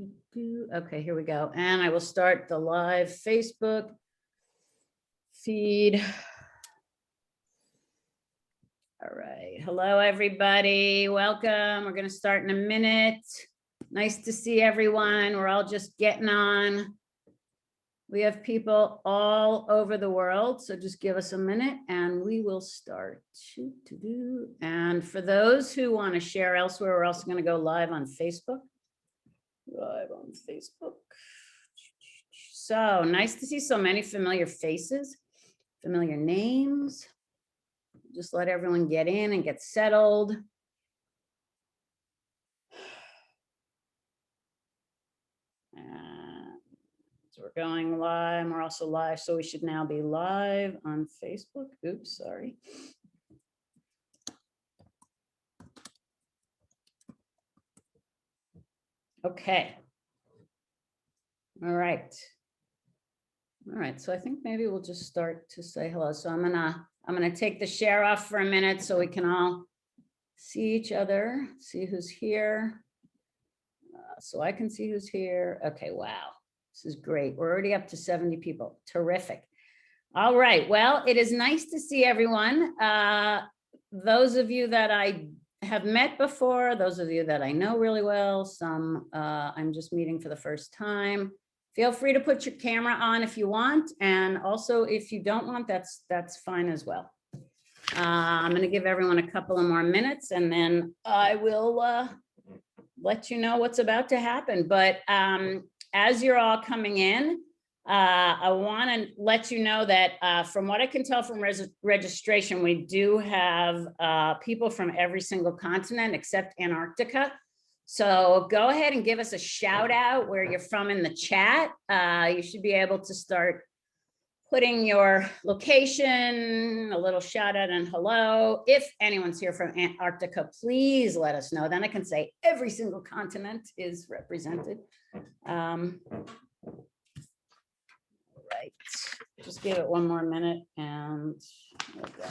Okay, here we go. And I will start the live Facebook feed. All right. Hello, everybody. Welcome. We're going to start in a minute. Nice to see everyone. We're all just getting on. We have people all over the world, so just give us a minute and we will start. And for those who want to share elsewhere, we're also going to go live on Facebook. Live on Facebook. So nice to see so many familiar faces, familiar names. Just let everyone get in and get settled. So we're going live. We're also live, so we should now be live on Facebook. Oops, sorry. Okay. All right. All right, so I think maybe we'll just start to say hello. So I'm gonna take the share off for a minute so we can all see each other, see who's here. So I can see who's here. Okay, wow, this is great. We're already up to 70 people. Terrific. All right, well, it is nice to see everyone. Those of you that I have met before, those of you that I know really well, some I'm just meeting for the first time. Feel free to put your camera on if you want. And also if you don't want, that's fine as well. I'm going to give everyone a couple of more minutes and then I will let you know what's about to happen. But as you're all coming in, I want to let you know that from what I can tell from registration, we do have people from every single continent except Antarctica. So go ahead and give us a shout out where you're from in the chat. You should be able to start putting your location, a little shout out and hello. If anyone's here from Antarctica, please let us know. Then I can say every single continent is represented. Right. Just give it one more minute and we'll go.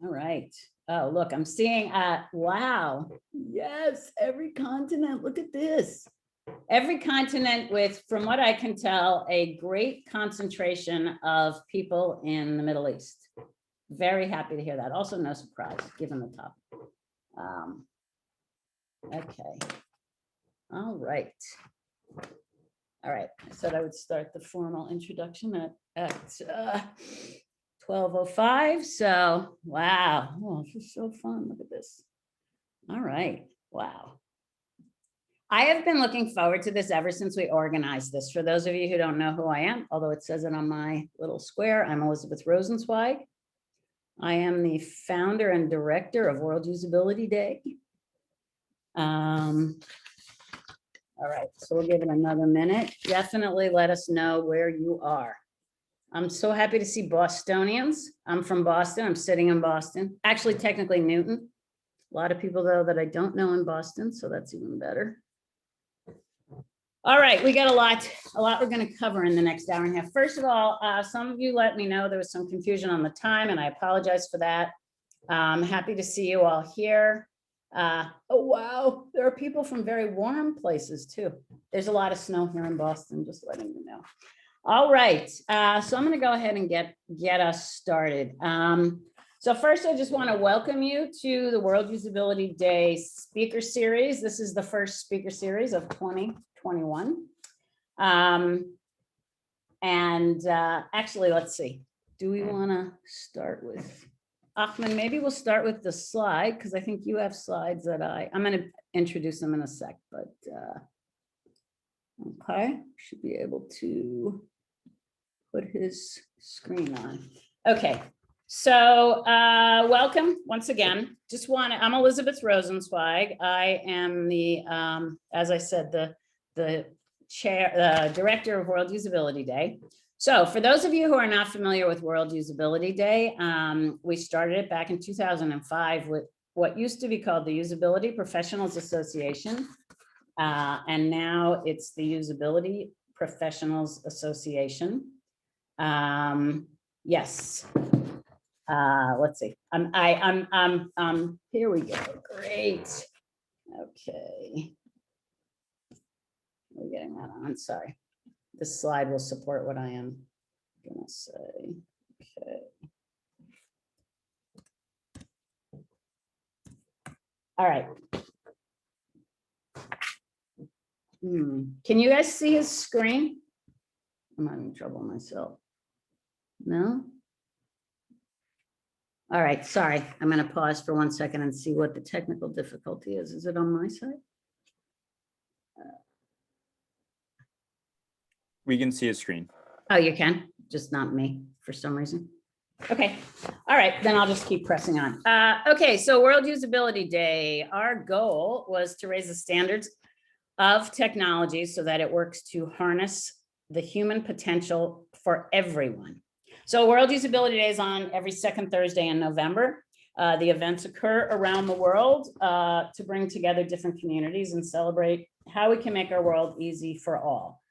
All right. Oh, look, I'm seeing, wow. Yes, every continent. Look at this. Every continent with, from what I can tell, a great concentration of people in the Middle East. Very happy to hear that. Also, no surprise, given the topic. Okay. All right. All right. I said I would start the formal introduction at 12:05. So, wow. Oh, this is so fun. Look at this. All right. Wow. I have been looking forward to this ever since we organized this. For those of you who don't know who I am, although it says it on my little square, I'm Elizabeth Rosenzweig. I am the founder and director of World Usability Day. All right, so we'll give it another minute. Definitely let us know where you are. I'm so happy to see Bostonians. I'm from Boston. I'm sitting in Boston. Actually, technically Newton. A lot of people, though, that I don't know in Boston, so that's even better. All right, we got a lot we're going to cover in the next hour and a half. First of all, some of you let me know there was some confusion on the time, and I apologize for that. I'm happy to see you all here. Oh, wow, there are people from very warm places, too. There's a lot of snow here in Boston, just letting you know. All right, so I'm going to go ahead and get us started. So first, I just want to welcome you to the World Usability Day speaker series. This is the first speaker series of 2021. Actually, let's see. Do we want to start with Ahmed? Maybe we'll start with the slide because I think you have slides that I'm going to introduce them in a sec, but okay, should be able to put his screen on. Okay. So welcome once again. I'm Elizabeth Rosenzweig. I am the, as I said, the director of World Usability Day. So for those of you who are not familiar with World Usability Day, we started it back in 2005 with what used to be called the Usability Professionals Association. And now it's the Usability Professionals Association. Yes. Let's see. Here we go. Great. Okay. we're getting that on, sorry. This slide will support what I am gonna say, okay. All right. Can you guys see his screen? I'm having trouble myself. No? All right, sorry. I'm going to pause for 1 second and see what the technical difficulty is. Is it on my side? We can see his screen. Oh, you can? Just not me for some reason. Okay. All right, then I'll just keep pressing on. Okay, so World Usability Day. Our goal was to raise the standards of technology so that it works to harness the human potential for everyone. So World Usability Day is on every second Thursday in November. The events occur around the world to bring together different communities and celebrate how we can make our world easy for all.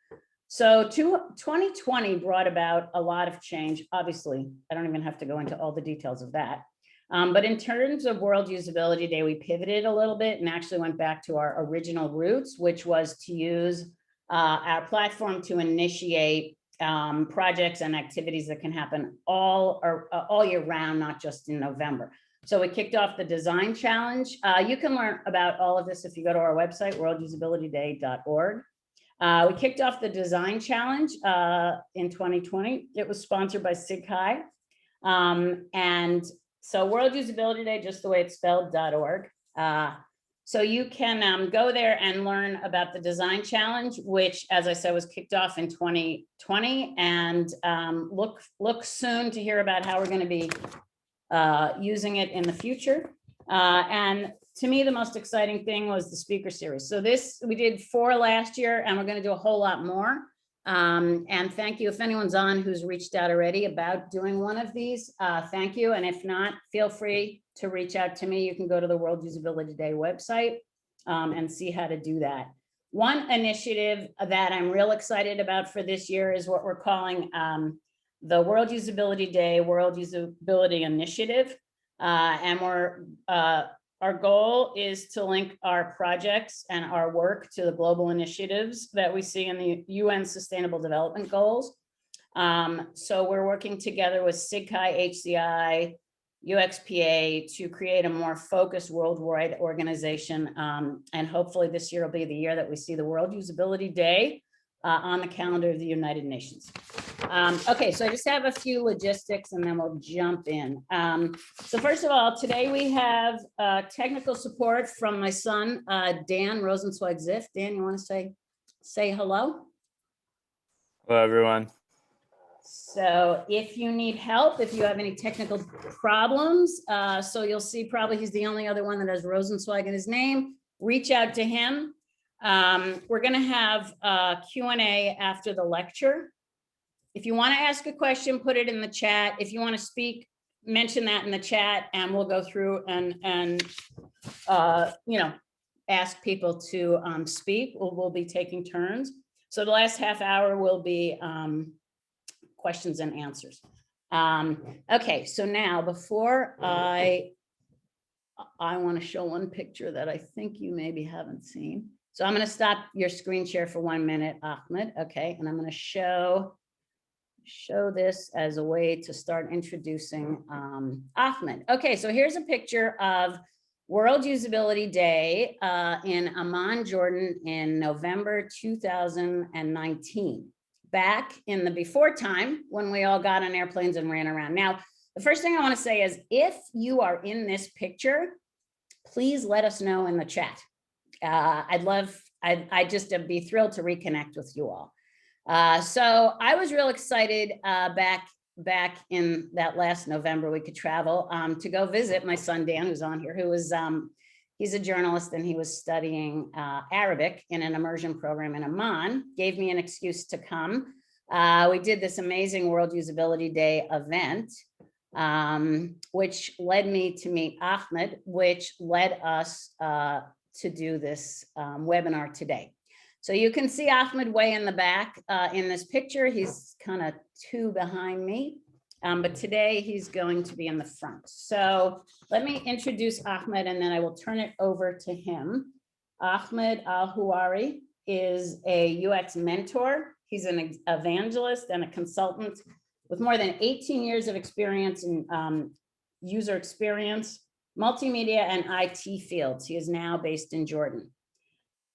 So 2020 brought about a lot of change. Obviously, I don't even have to go into all the details of that. But in terms of World Usability Day, we pivoted a little bit and actually went back to our original roots, which was to use our platform to initiate projects and activities that can happen all year round, not just in November. So we kicked off the design challenge. You can learn about all of this if you go to our website, worldusabilityday.org. We kicked off the design challenge in 2020. It was sponsored by SIG-Chi. And so World Usability Day, just the way it's spelled, .org. So you can go there and learn about the design challenge, which, as I said, was kicked off in 2020, and look soon to hear about how we're going to be using it in the future. And to me, the most exciting thing was the speaker series. So we did 4 last year, and we're going to do a whole lot more. And thank you if anyone's on who's reached out already about doing one of these. Thank you. And if not, feel free to reach out to me. You can go to the World Usability Day website and see how to do that. One initiative that I'm real excited about for this year is what we're calling the World Usability Day World Usability Initiative. And our goal is to link our projects and our work to the global initiatives that we see in the UN Sustainable Development Goals. So we're working together with SIG-Chi, HCI, UXPA to create a more focused worldwide organization. And hopefully this year will be the year that we see the World Usability Day on the calendar of the United Nations. Okay, so I just have a few logistics and then we'll jump in. So first of all, today we have technical support from my son, Dan Rosenzweig-Ziff. Dan, you want to say hello? Hello, everyone. So if you need help, if you have any technical problems, so you'll see probably he's the only other one that has Rosenzweig in his name, reach out to him. We're going to have a Q&A after the lecture. If you want to ask a question, put it in the chat. If you want to speak, mention that in the chat and we'll go through and you know, ask people to speak. We'll be taking turns. So the last half hour will be questions and answers. Okay, so now before I want to show one picture that I think you maybe haven't seen. So I'm going to stop your screen share for 1 minute, Ahmed. Okay, and I'm going to show this as a way to start introducing Ahmed. Okay, so here's a picture of World Usability Day in Amman, Jordan in November 2019. Back in the before time when we all got on airplanes and ran around. Now, the first thing I want to say is if you are in this picture, please let us know in the chat. I'd just be thrilled to reconnect with you all. So I was real excited back in that last November we could travel to go visit my son Dan, who's on here, who was he's a journalist and he was studying Arabic in an immersion program in Amman. Gave me an excuse to come. We did this amazing World Usability Day event, which led me to meet Ahmed, which led us to do this webinar today. So you can see Ahmed way in the back in this picture. He's kind of 2 behind me, but today he's going to be in the front. So let me introduce Ahmed and then I will turn it over to him. Ahmed Al-Houari is a UX mentor. He's an evangelist and a consultant with more than 18 years of experience in user experience, multimedia, and IT fields. He is now based in Jordan.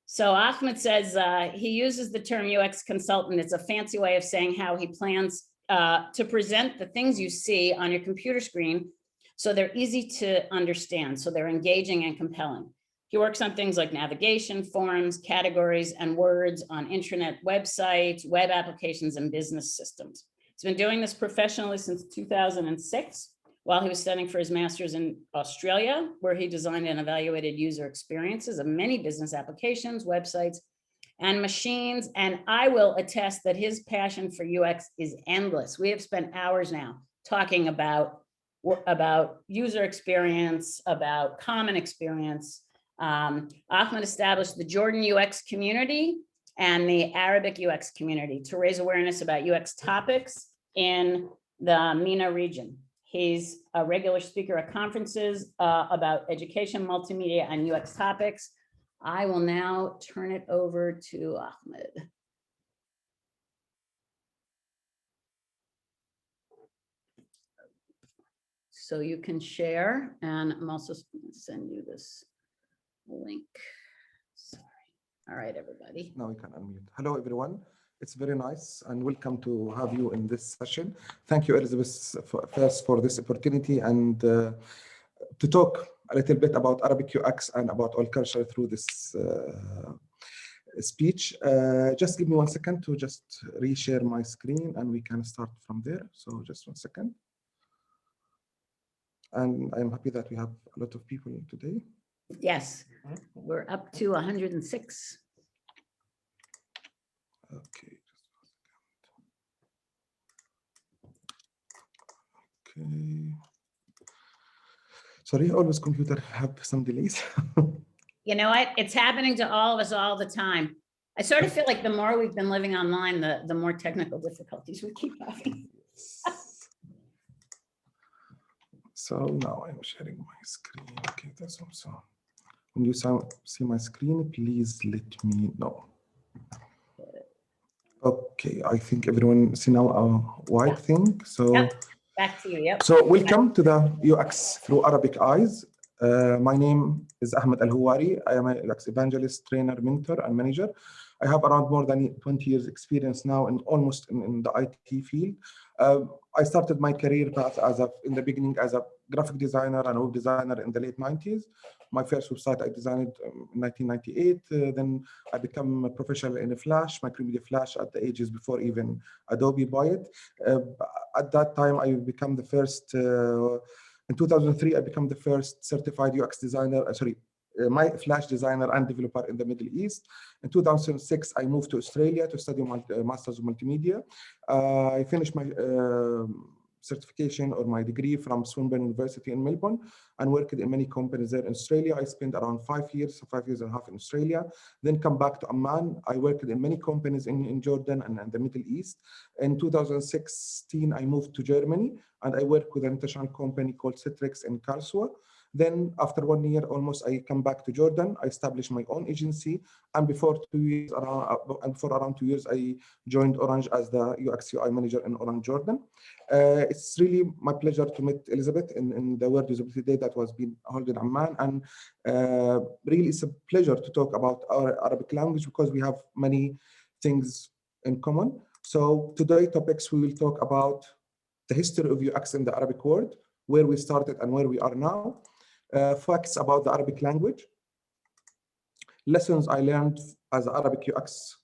So Ahmed says he uses the term UX consultant. It's a fancy way of saying how he plans to present the things you see on your computer screen so they're easy to understand, so they're engaging and compelling. He works on things like navigation, forums, categories, and words on intranet websites, web applications, and business systems. He's been doing this professionally since 2006, while he was studying for his master's in Australia, where he designed and evaluated user experiences of many business applications, websites, and machines. And I will attest that his passion for UX is endless. We have spent hours now talking about user experience, about common experience. Ahmed established the Jordan UX community and the Arabic UX community to raise awareness about UX topics in the MENA region. He's a regular speaker at conferences about education, multimedia, and UX topics. I will now turn it over to Ahmed. So you can share, and I'm also going to send you this link. Sorry. All right, everybody. Now we can unmute. Hello, everyone. It's very nice and welcome to have you in this session. Thank you, Elizabeth, first for this opportunity and to talk a little bit about Arabic UX and about all culture through this speech. Just give me 1 second to just reshare my screen and we can start from there. So just 1 second. And I'm happy that we have a lot of people today. Yes, we're up to 106. Okay. Okay. Sorry, always computer have some delays. You know what? It's happening to all of us all the time. I sort of feel like the more we've been living online, the more technical difficulties we keep having. So now I'm sharing my screen. Okay, that's also. When you see my screen, please let me know. Okay, I think everyone see now a white thing. So yep. Back to you. Yep. So welcome to the UX Through Arabic Eyes. My name is Ahmed Al-Houari. I am a UX evangelist, trainer, mentor, and manager. I have around more than 20 years experience now in the IT field. I started my career path in the beginning as a graphic designer and web designer in the late 90s. My first website I designed in 1998. Then I became a professional in Flash, Micromedia Flash at the ages before even Adobe buy it. At that time, I became the first, in 2003, I became the first certified UX designer, my Flash designer and developer in the Middle East. In 2006, I moved to Australia to study Masters of Multimedia. I finished my certification or my degree from Swinburne University in Melbourne and worked in many companies there in Australia. I spent around 5 years and a half in Australia, then come back to Amman. I worked in many companies in Jordan and the Middle East. In 2016, I moved to Germany and I worked with an international company called Citrix in Karlsruhe. Then after 1 year almost, I come back to Jordan. I established my own agency. And before around 2 years, I joined Orange as the UX UI manager in Orange Jordan. It's really my pleasure to meet Elizabeth in the World Usability Day that was being held in Amman. And really it's a pleasure to talk about our Arabic language because we have many things in common. So today topics, we will talk about the history of UX in the Arabic world, where we started and where we are now. Facts about the Arabic language, lessons I learned as an Arabic UX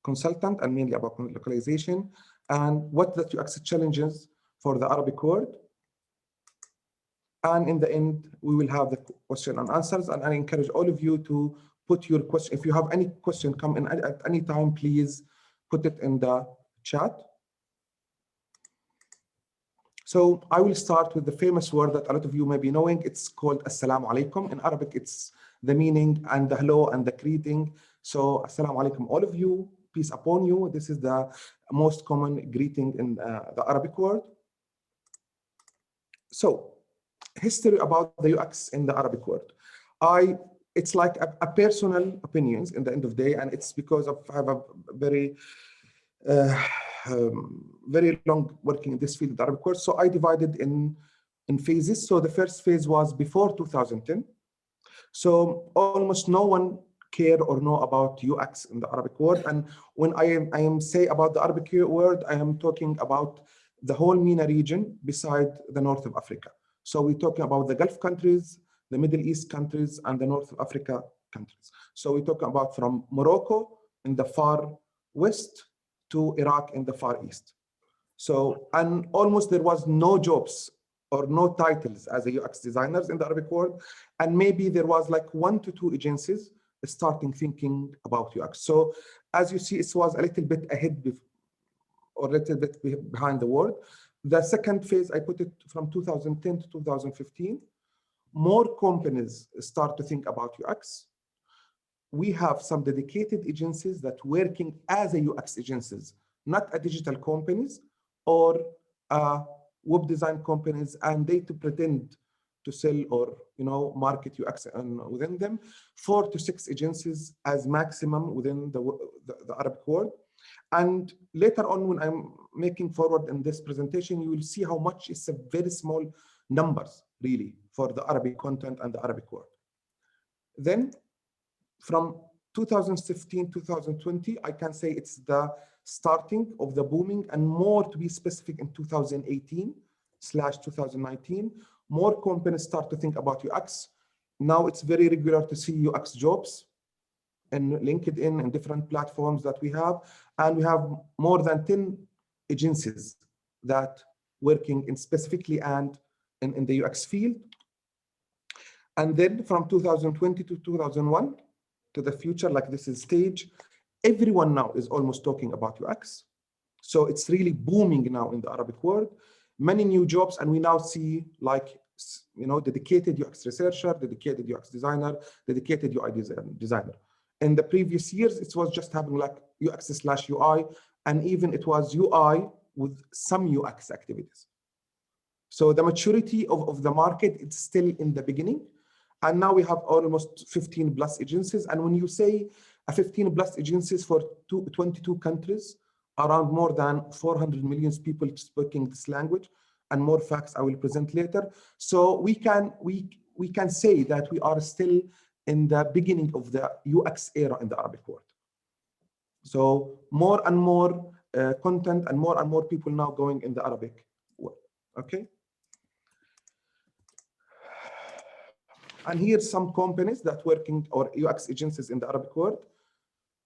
consultant and mainly about localization, and what the UX challenges for the Arabic world. And in the end, we will have the question and answers, and I encourage all of you to put your question. If you have any question come in at any time, please put it in the chat. So I will start with the famous word that a lot of you may be knowing. It's called Assalamu alaikum. In Arabic, it's the meaning and the hello and the greeting. So Assalamu alaikum, all of you, peace upon you. This is the most common greeting in the Arabic world. So history about the UX in the Arabic world. I it's like a personal opinions in the end of the day, and it's because of I have a very very long working in this field of the Arabic world. So I divided in phases. So the first phase was before 2010. So almost no one care or know about UX in the Arabic world. And when I am say about the Arabic world, I am talking about the whole MENA region beside the north of Africa. So we're talking about the Gulf countries, the Middle East countries, and the North of Africa countries. So we're talking about from Morocco in the far west to Iraq in the far east. So, and almost there was no jobs or no titles as a UX designers in the Arabic world. And maybe there was like 1 to 2 agencies starting thinking about UX. So as you see, it was a little bit ahead or a little bit behind the world. The second phase, I put it from 2010 to 2015. More companies start to think about UX. We have some dedicated agencies that working as a UX agencies, not a digital companies or web design companies, and they to pretend to sell or market UX and within them. 4 to 6 agencies as maximum within the Arabic world. And later on, when I'm making forward in this presentation, you will see how much it's a very small numbers really for the Arabic content and the Arabic world. Then from 2015, 2020, I can say it's the starting of the booming, and more to be specific in 2018/2019, more companies start to think about UX. Now it's very regular to see UX jobs in LinkedIn and different platforms that we have. And we have more than 10 agencies that working in specifically and in the UX field. And then from 2020 to 2001 to the future, like this is stage, everyone now is almost talking about UX. So it's really booming now in the Arabic world. Many new jobs, and we now see like, dedicated UX researcher, dedicated UX designer, dedicated UI designer. In the previous years, it was just having like UX/UI, and even it was UI with some UX activities. So the maturity of the market, it's still in the beginning. And now we have almost 15 plus agencies. And when you say 15 plus agencies for 22 countries, around more than 400 million people speaking this language, and more facts I will present later. So we can say that we are still in the beginning of the UX era in the Arabic world. So more and more content and more people now going in the Arabic world, okay? And here's some companies that working or UX agencies in the Arabic world.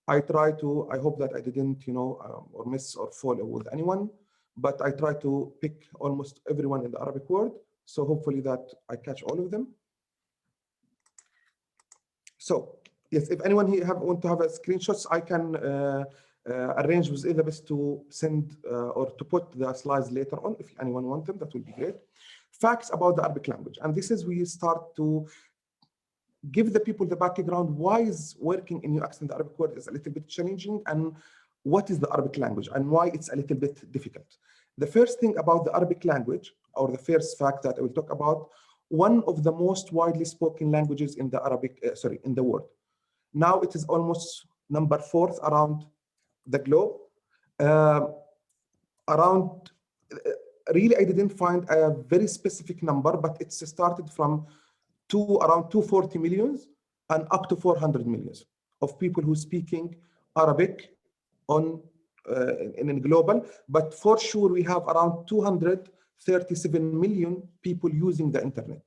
I hope that I didn't, or miss or fall with anyone, but I try to pick almost everyone in the Arabic world. So hopefully that I catch all of them. So yes, if anyone here want to have a screenshots, I can arrange with Elizabeth to send or to put the slides later on. If anyone wants them, that will be great. Facts about the Arabic language. And this is we start to give the people the background. Why is working in UX in the Arabic world is a little bit challenging, and what is the Arabic language and why it's a little bit difficult. The first thing about the Arabic language, or the first fact that I will talk about, one of the most widely spoken languages in the in the world. Now it is almost number 4th around the globe. Really, I didn't find a very specific number, but it's started from around 240 millions and up to 400 millions of people who speaking Arabic in global. But for sure, we have around 237 million people using the internet.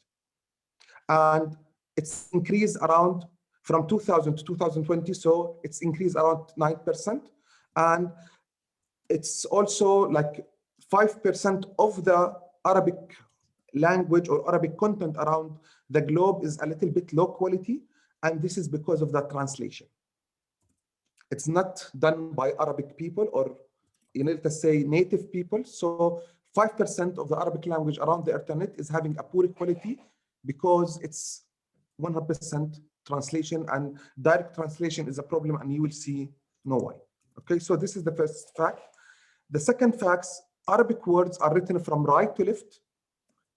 And it's increased around from 2000 to 2020. So it's increased around 9%. And it's also like 5% of the Arabic language or Arabic content around the globe is a little bit low quality. And this is because of the translation. It's not done by Arabic people or, let's say native people. So 5% of the Arabic language around the internet is having a poor quality because it's 100% translation, and direct translation is a problem, and you will see no why. Okay, so this is the first fact. The second fact, Arabic words are written from right to left,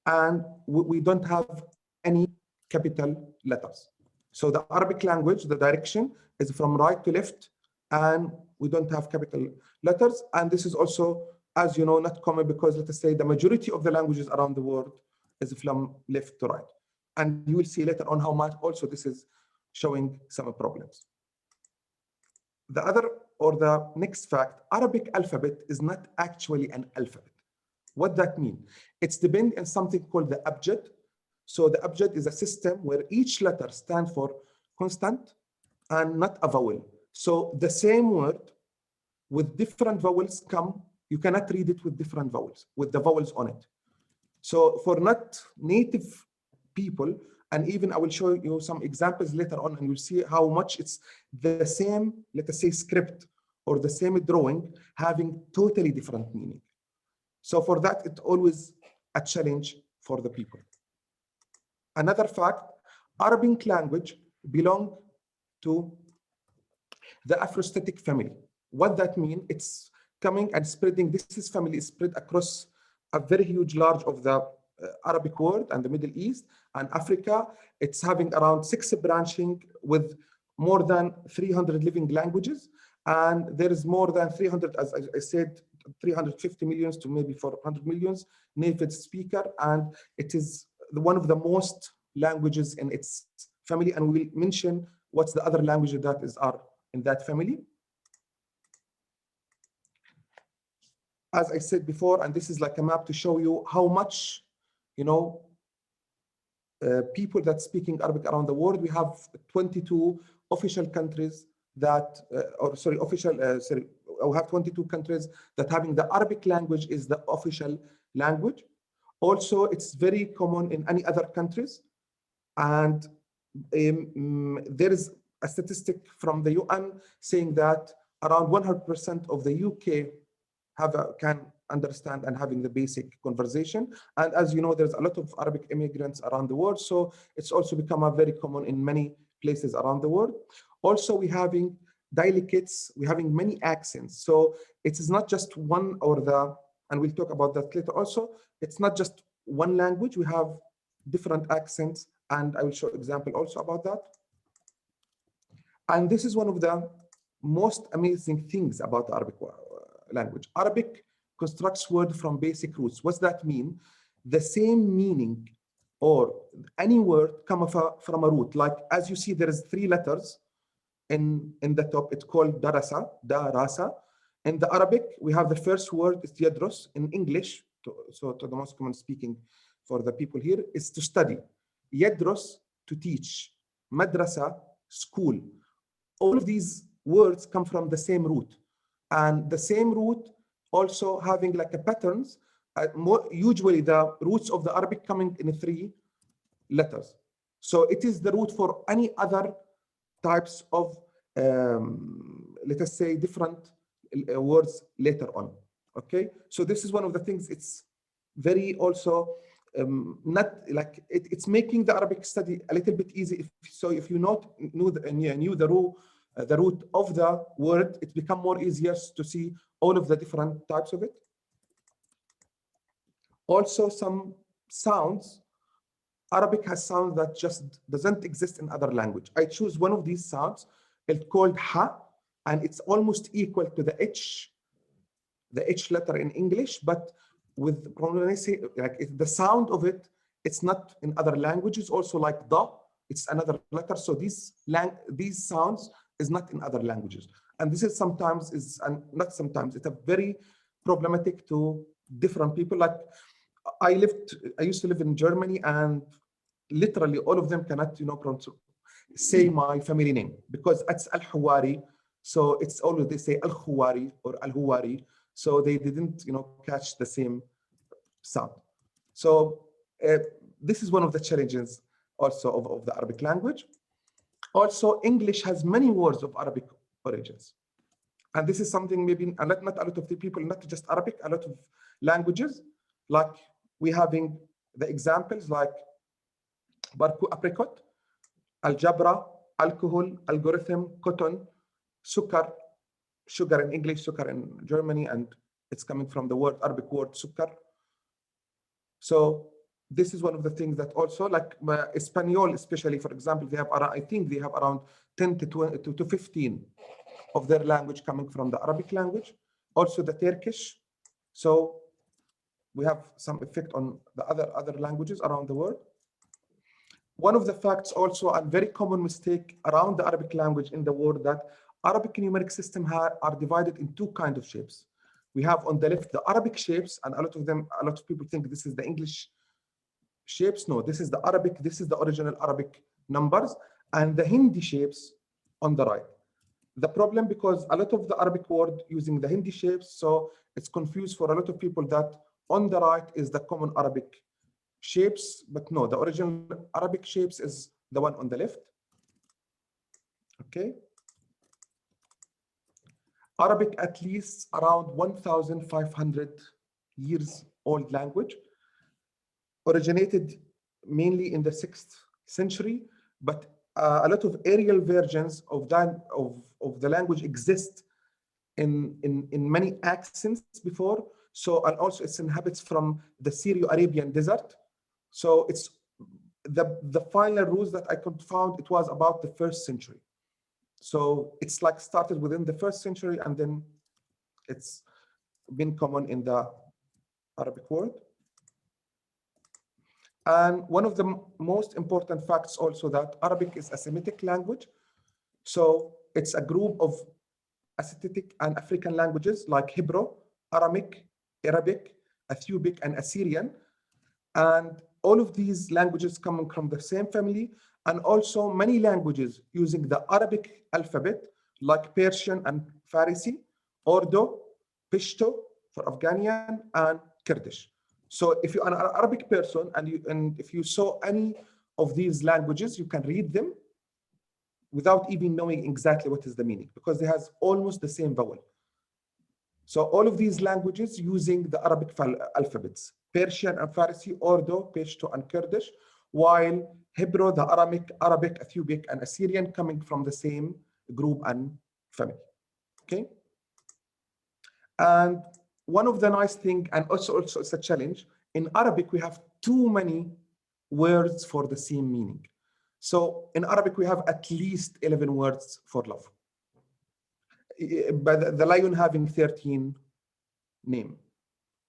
and we don't have any capital letters. So the Arabic language, the direction is from right to left, and we don't have capital letters. And this is also, as you know, not common because let us say the majority of the languages around the world is from left to right. And you will see later on how much also this is showing some problems. The other or the next fact, Arabic alphabet is not actually an alphabet. What that mean? It's depend on something called the abjad. So the abjad is a system where each letter stands for constant and not a vowel. So the same word with different vowels come, you cannot read it with different vowels, with the vowels on it. So for not native people, and even I will show you some examples later on, and you'll see how much it's the same, let us say, script or the same drawing having totally different meaning. So for that, it's always a challenge for the people. Another fact, Arabic language belong to the Afrostatic family. What that means, it's coming and spreading. This family is spread across a very huge large of the Arabic world and the Middle East and Africa. It's having around 6 branching with more than 300 living languages. And there is more than 300, as I said, 350 millions to maybe 400 millions native speaker. And it is one of the most languages in its family. And we'll mention what's the other languages that are in that family. As I said before, and this is like a map to show you how much, people that speaking Arabic around the world. We have 22 official countries that, we have 22 countries that having the Arabic language is the official language. Also, it's very common in any other countries. And there is a statistic from the UN saying that around 100% of the UK can understand and having the basic conversation. And as you know, there's a lot of Arabic immigrants around the world. So it's also become a very common in many places around the world. Also, we having dialects, we having many accents. So it is not just one or the, and we'll talk about that later also, it's not just one language, we have different accents. And I will show example also about that. And this is one of the most amazing things about Arabic language. Arabic constructs word from basic roots. What's that mean? The same meaning or any word come from a root. Like as you see, there is 3 letters in the top. It's called darasa, darasa. In the Arabic, we have the first word is yadros. In English, to the most common speaking for the people here, is to study. Yadros, to teach. Madrasa, school. All of these words come from the same root. And the same root also having like a patterns, usually the roots of the Arabic coming in 3 letters. So it is the root for any other types of, let us say, different words later on. Okay, so this is one of the things. It's very also not like it's making the Arabic study a little bit easy. If you knew the root of the word, it become more easier to see all of the different types of it. Also, some sounds. Arabic has sounds that just doesn't exist in other language. I choose one of these sounds. It's called ha, and it's almost equal to the H letter in English, but with pronunciation, like the sound of it, it's not in other languages. Also, like da, it's another letter. So these sounds is not in other languages, and this is sometimes and not sometimes. It's a very problematic to different people. Like I used to live in Germany, and literally all of them cannot, say my family name because it's Al-Hawari. So it's always they say Al-Khawari or Al-Huwari. So they didn't, catch the same sound. So this is one of the challenges also of the Arabic language. Also, English has many words of Arabic origins. And this is something maybe not a lot of the people, not just Arabic, a lot of languages. Like we having the examples like barku, apricot, algebra, alcohol, algorithm, cotton, sukkar, sugar in English, sukkar in Germany, and it's coming from the Arabic word sukkar. So this is one of the things that also, like Espanol, especially, for example, they have around, I think they have around 10 to 20 to 15 of their language coming from the Arabic language. Also the Turkish. So we have some effect on the other languages around the world. One of the facts also, a very common mistake around the Arabic language in the world, that Arabic numeric system are divided in two kinds of shapes. We have on the left the Arabic shapes, and a lot of people think this is the English shapes. No, this is the Arabic, this is the original Arabic numbers, and the Hindi shapes on the right. The problem, because a lot of the Arabic word using the Hindi shapes, so it's confused for a lot of people that on the right is the common Arabic shapes, but no, the original Arabic shapes is the one on the left. Okay. Arabic, at least around 1,500 years old language, originated mainly in the 6th century, but a lot of aerial versions of the language exist in many accents before. So, and also it's inhabits from the Syro-Arabian desert. So it's the final rules that I could found, it was about the 1st century. So it's like started within the 1st century, and then it's been common in the Arabic world. And one of the most important facts also, that Arabic is a Semitic language. So it's a group of Ascitic and African languages like Hebrew, Aramic, Arabic, Ethiopic, and Assyrian. And all of these languages coming from the same family, and also many languages using the Arabic alphabet like Persian and Farsi, Urdu, Pashto for Afghanian, and Kurdish. So if you're an Arabic person and if you saw any of these languages, you can read them without even knowing exactly what is the meaning, because they has almost the same vowel. So all of these languages using the Arabic alphabets, Persian and Farsi, Urdu, Pashto, and Kurdish, while Hebrew, the Aramic, Arabic, Ethiopic, and Assyrian coming from the same group and family. Okay. And one of the nice things, and also it's a challenge, in Arabic we have too many words for the same meaning. So in Arabic we have at least 11 words for love. But the lion having 13 name.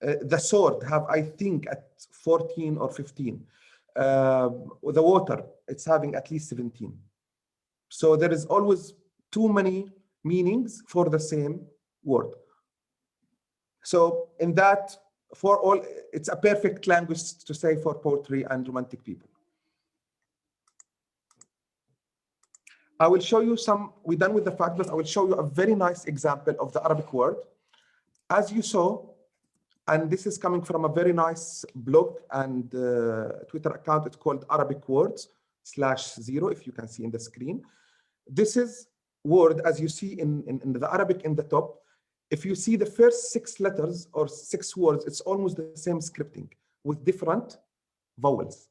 The sword have, I think, at 14 or 15. The water, it's having at least 17. So there is always too many meanings for the same word. So in that, for all, it's a perfect language to say for poetry and romantic people. I will show you some, we're done with the fact, but I will show you a very nice example of the Arabic word. As you saw, and this is coming from a very nice blog and Twitter account, it's called Arabic Words/0, if you can see in the screen. This is word, as you see in the Arabic in the top. If you see the first 6 letters or 6 words, it's almost the same scripting with different vowels.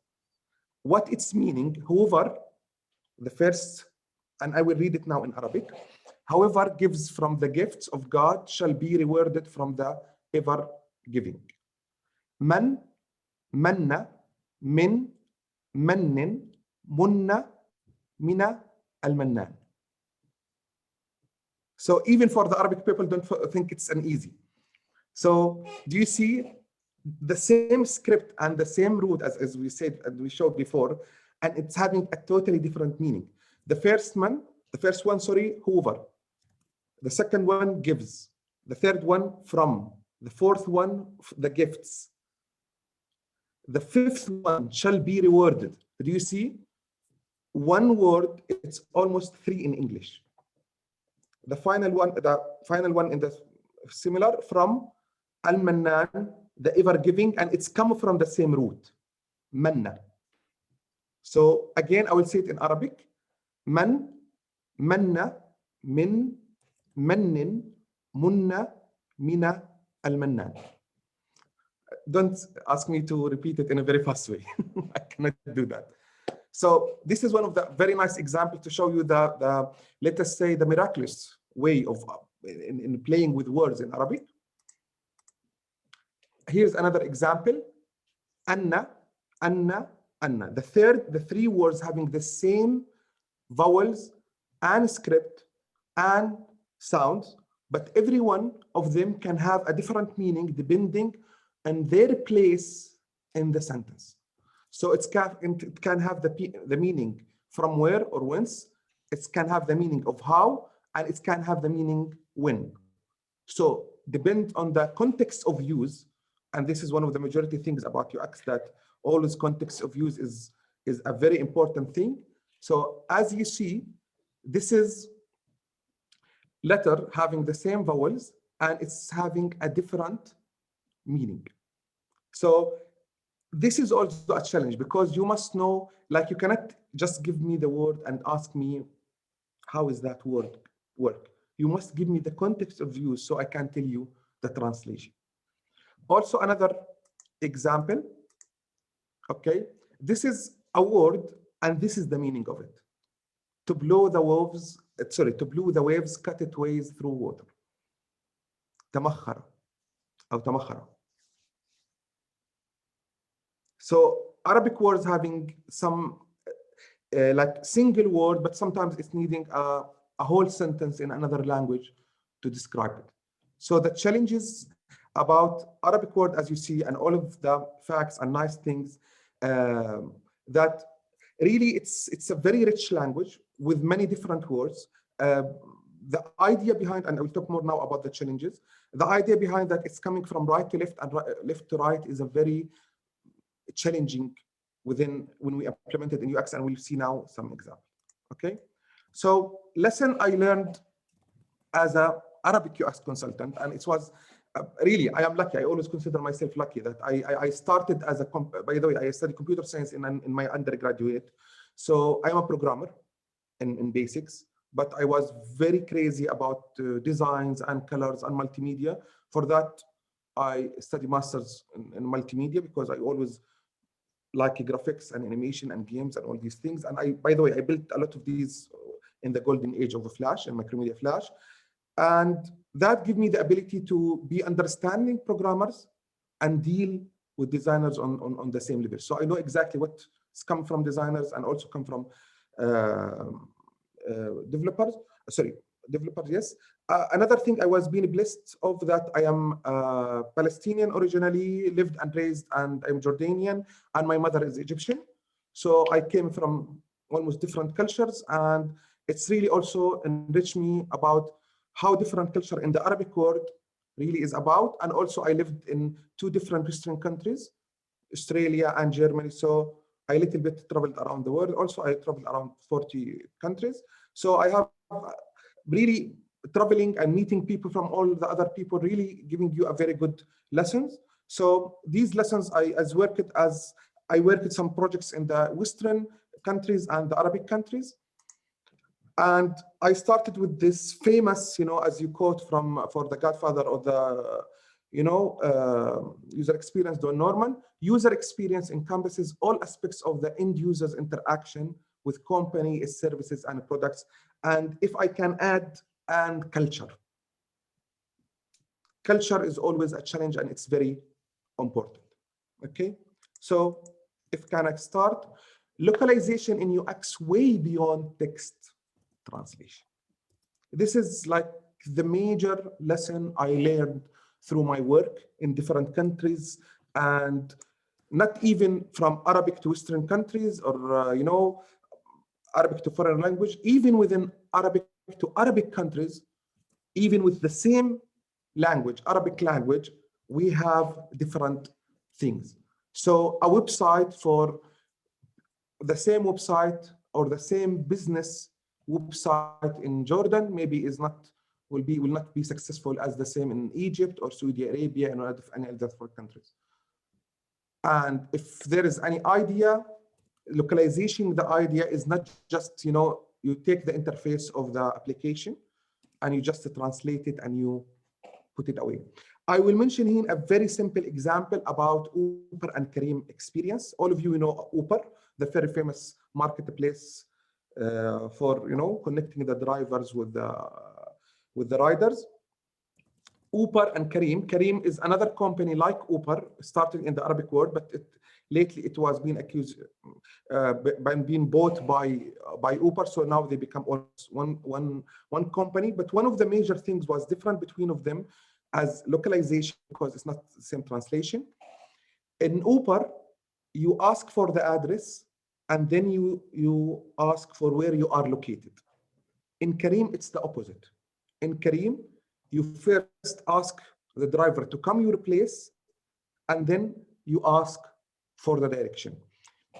What it's meaning, however, the first, and I will read it now in Arabic, however gives from the gifts of God shall be rewarded from the ever giving. Man, manna, min, mannin, munna, mina, al-mannan. So even for the Arabic people, don't think it's an easy. So do you see the same script and the same root as we said and we showed before, and it's having a totally different meaning. The first one, hover. The second one, gives. The third one, from. The fourth one, the gifts. The fifth one, shall be rewarded. Do you see? One word, it's almost 3 in English. The final one in the similar, from, al-mannan, the ever giving, and it's come from the same root, manna. So again, I will say it in Arabic. Man, manna, min, mannin, munna, mina, al-mannan. Don't ask me to repeat it in a very fast way. I cannot do that. So this is one of the very nice examples to show you the let us say, the miraculous way of in playing with words in Arabic. Here's another example. Anna, Anna, Anna. The three words having the same vowels and script and sounds, but every one of them can have a different meaning depending on their place in the sentence. So it can have the meaning from where or whence, it can have the meaning of how, and it can have the meaning when. So depend on the context of use, and this is one of the majority things about UX, that always context of use is a very important thing. So as you see, this is letter having the same vowels and it's having a different meaning. So this is also a challenge because you must know, like you cannot just give me the word and ask me, how is that word work? You must give me the context of use so I can tell you the translation. Also another example, okay? This is a word and this is the meaning of it. To blow the waves, to blow the waves cut it ways through water. تمخر أو تمخر. So Arabic words having some like single word, but sometimes it's needing a whole sentence in another language to describe it. So the challenges about Arabic word, as you see, and all of the facts and nice things, that really it's a very rich language with many different words. The idea behind, and I will talk more now about the challenges, the idea behind that it's coming from right to left and left to right is a very challenging when we implemented in UX, and we'll see now some examples. Okay, so lesson I learned as a Arabic UX consultant, and it was really, I am lucky. I always consider myself lucky that I started as a, by the way, I studied computer science in my undergraduate. So I am a programmer in basics, but I was very crazy about designs and colors and multimedia. For that, I studied masters in multimedia because I always like graphics and animation and games and all these things. And I, by the way, I built a lot of these in the golden age of the Flash and Macromedia Flash. And that gave me the ability to be understanding programmers and deal with designers on the same level. So I know exactly what's come from designers and also come from developers, yes. Another thing, I was being blessed of that I am Palestinian originally, lived and raised, and I'm Jordanian, and my mother is Egyptian. So I came from almost different cultures, and it's really also enriched me about how different culture in the Arabic world really is about. And also I lived in 2 different Western countries, Australia and Germany. So I a little bit traveled around the world. Also, I traveled around 40 countries. So I have really traveling and meeting people from all the other people, really giving you a very good lessons. So these lessons, I worked some projects in the Western countries and the Arabic countries. And I started with this famous, as you quote for the Godfather or the, user experience, Don Norman. User experience encompasses all aspects of the end user's interaction with company, services, and products. And if I can add, and culture. Culture is always a challenge, and it's very important. Okay, so if can I start? Localization in UX way beyond text translation. This is like the major lesson I learned through my work in different countries, and not even from Arabic to Western countries or, Arabic to foreign language, even within Arabic to Arabic countries, even with the same language, Arabic language, we have different things. So a website for the same website or the same business website in Jordan maybe will not be successful as the same in Egypt or Saudi Arabia and any other countries. And if there is any idea, localization, the idea is not just, you take the interface of the application and you just translate it and you put it away. I will mention here a very simple example about Uber and Careem experience. All of you know Uber, the very famous marketplace for connecting the drivers with the riders. Uber and Careem. Careem is another company like Uber, started in the Arabic world, but lately it was being accused by being bought by Uber. So now they become almost one company. But one of the major things was different between of them as localization, because it's not the same translation. In Uber, you ask for the address and then you ask for where you are located. In Careem, it's the opposite. In Careem, you first ask the driver to come your place, and then you ask for the direction.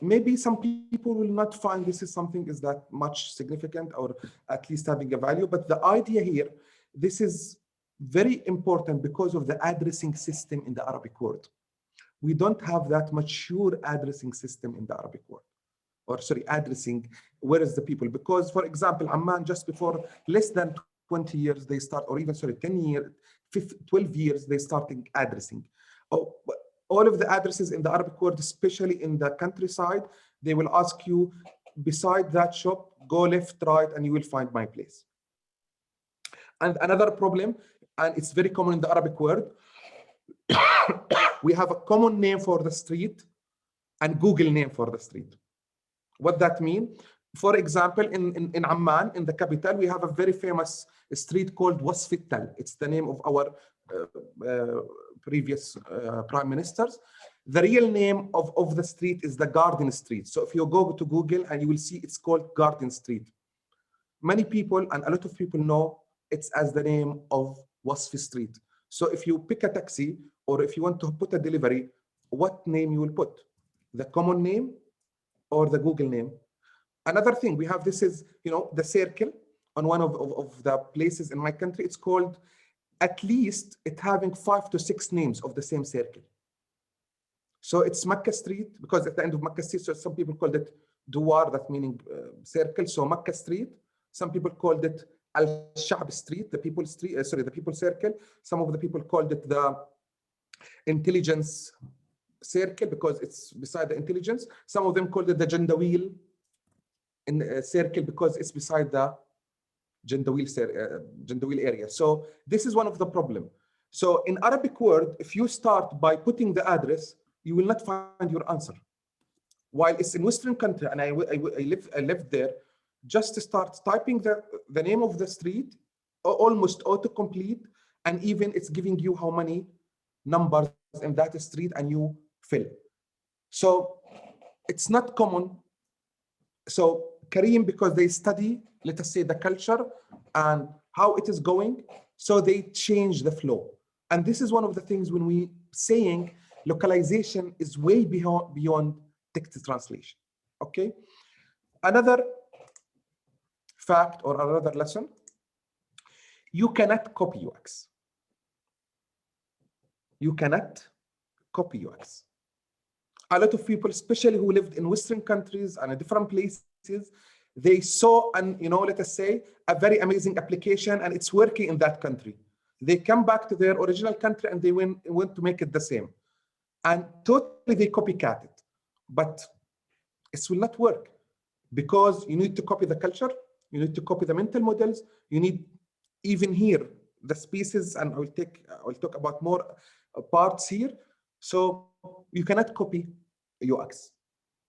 Maybe some people will not find this is something is that much significant or at least having a value, but the idea here, this is very important because of the addressing system in the Arabic world. We don't have that mature addressing system in the Arabic world. Or sorry, addressing, where is the people? Because for example, Amman, just before less than 20 years, they start, or even sorry, 10 years, 12 years, they started addressing. Oh, all of the addresses in the Arabic world, especially in the countryside, they will ask you, beside that shop, go left, right, and you will find my place. And another problem, and it's very common in the Arabic world, we have a common name for the street and Google name for the street. What that mean? For example, in Amman, in the capital, we have a very famous street called Wasfittal. It's the name of our previous prime ministers. The real name of the street is the Garden Street. So if you go to Google and you will see it's called Garden Street. Many people and a lot of people know it's as the name of Wasf Street. So if you pick a taxi or if you want to put a delivery, what name you will put? The common name or the Google name? Another thing we have, this is, the circle on one of the places in my country. It's called, at least it having 5 to 6 names of the same circle. So it's Makkah Street, because at the end of Makkah Street, so some people called it Duwar, that meaning circle. So Makkah Street, some people called it Al-Sha'b Street, the people street, the people circle. Some of the people called it the intelligence circle because it's beside the intelligence. Some of them called it the Jandawil in circle because it's beside the Jandawil area. So this is one of the problem. So in Arabic word, if you start by putting the address, you will not find your answer. While it's in Western country, and I lived there, just to start typing the name of the street, almost autocomplete, and even it's giving you how many numbers in that street, and you fill. So it's not common. So Careem, because they study, let us say, the culture and how it is going, so they change the flow. And this is one of the things when we saying localization is way beyond text translation. Okay. Another fact or another lesson, you cannot copy UX. You cannot copy UX. A lot of people, especially who lived in Western countries and in different places, they saw and let us say a very amazing application and it's working in that country. They come back to their original country and they want to make it the same. And totally they copycat it. But it will not work because you need to copy the culture, you need to copy the mental models, you need even here the species, and I'll talk about more parts here. So you cannot copy UX.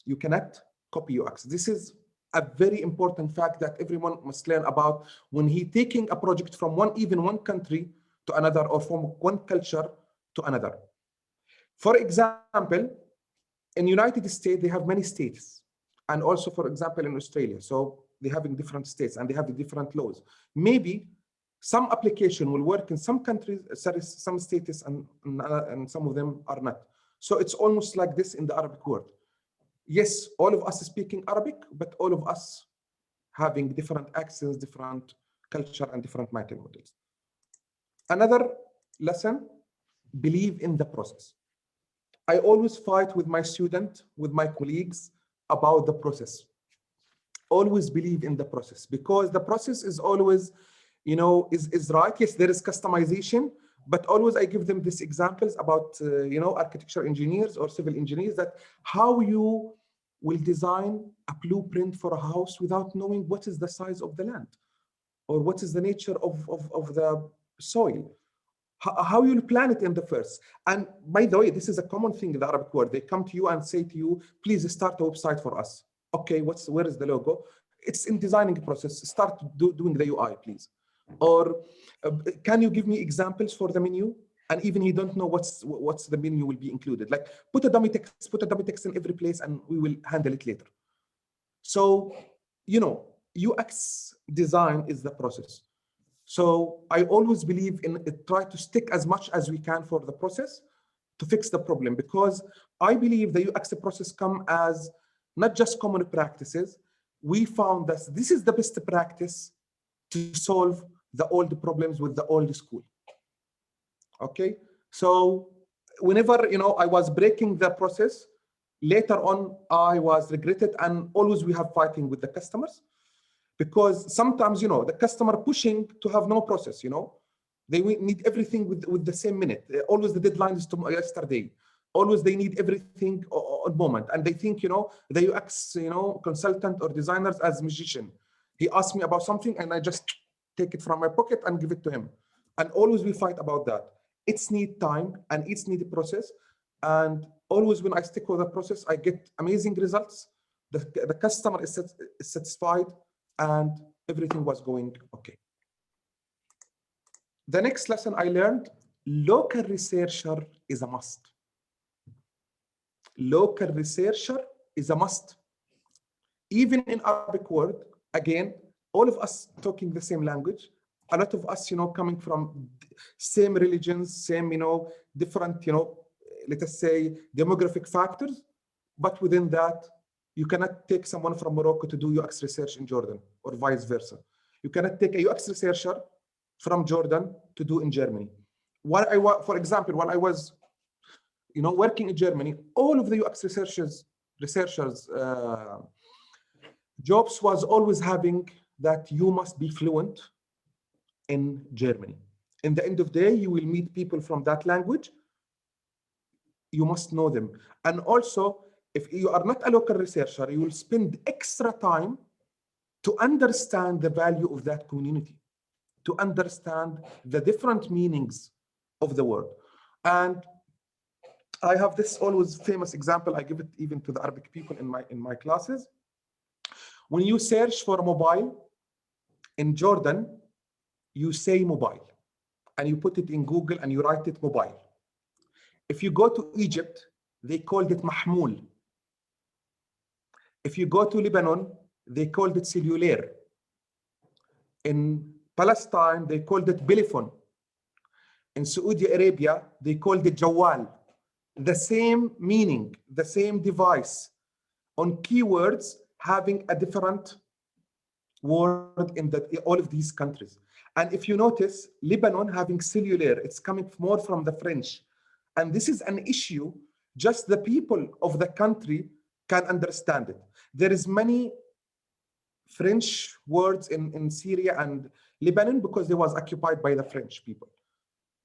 You cannot copy UX. This is a very important fact that everyone must learn about when he taking a project from one country to another, or from one culture to another. For example, in United States, they have many states. And also, for example, in Australia. So they have in different states and they have the different laws. Maybe some application will work in some countries, some states, and some of them are not. So it's almost like this in the Arabic world. Yes, all of us speaking Arabic, but all of us having different accents, different culture, and different mental models. Another lesson, believe in the process. I always fight with my student, with my colleagues about the process. Always believe in the process, because the process is always, is right. Yes, there is customization, but always I give them these examples about, architecture engineers or civil engineers, that how you will design a blueprint for a house without knowing what is the size of the land or what is the nature of the soil. how you'll plan it in the first. And by the way, this is a common thing in the Arabic world. They come to you and say to you, please start a website for us. Okay, where is the logo? It's in designing process. Start doing the UI, please. Or can you give me examples for the menu? And even he don't know what's the menu will be included. Like put a dummy text in every place and we will handle it later. So, you know, UX design is the process. So I always believe in try to stick as much as we can for the process to fix the problem, because I believe the UX process come as not just common practices. We found that this is the best practice to solve the old problems with the old school. Okay, so whenever, you know, I was breaking the process, later on I was regretted, and always we have fighting with the customers, because sometimes, you know, the customer pushing to have no process, you know, they need everything with the same minute. Always the deadline is yesterday. Always they need everything on moment, and they think, you know, the UX, you know, consultant or designers as magician. He asked me about something and I just take it from my pocket and give it to him. And always we fight about that. It's need time and it's need a process. And always when I stick with the process, I get amazing results. The customer is satisfied and everything was going okay. The next lesson I learned, local researcher is a must. Local researcher is a must. Even in Arabic world, again, all of us talking the same language, a lot of us, you know, coming from same religions, same, you know, different, you know, let us say demographic factors, but within that, you cannot take someone from Morocco to do UX research in Jordan or vice versa. You cannot take a UX researcher from Jordan to do in Germany. For example, when I was, you know, working in Germany, all of the UX researchers jobs was always having that you must be fluent in Germany. In the end of the day, you will meet people from that language. You must know them. And also, if you are not a local researcher, you will spend extra time to understand the value of that community, to understand the different meanings of the word. And I have this always famous example. I give it even to the Arabic people in my classes. When you search for mobile in Jordan, you say mobile, and you put it in Google and you write it mobile. If you go to Egypt, they called it mahmoul. If you go to Lebanon, they called it cellular. In Palestine, they called it telephone. In Saudi Arabia, they called it jawal. The same meaning, the same device, on keywords having a different word in all of these countries. And if you notice, Lebanon having cellular, it's coming more from the French. And this is an issue, just the people of the country can understand it. There is many French words in Syria and Lebanon because they was occupied by the French people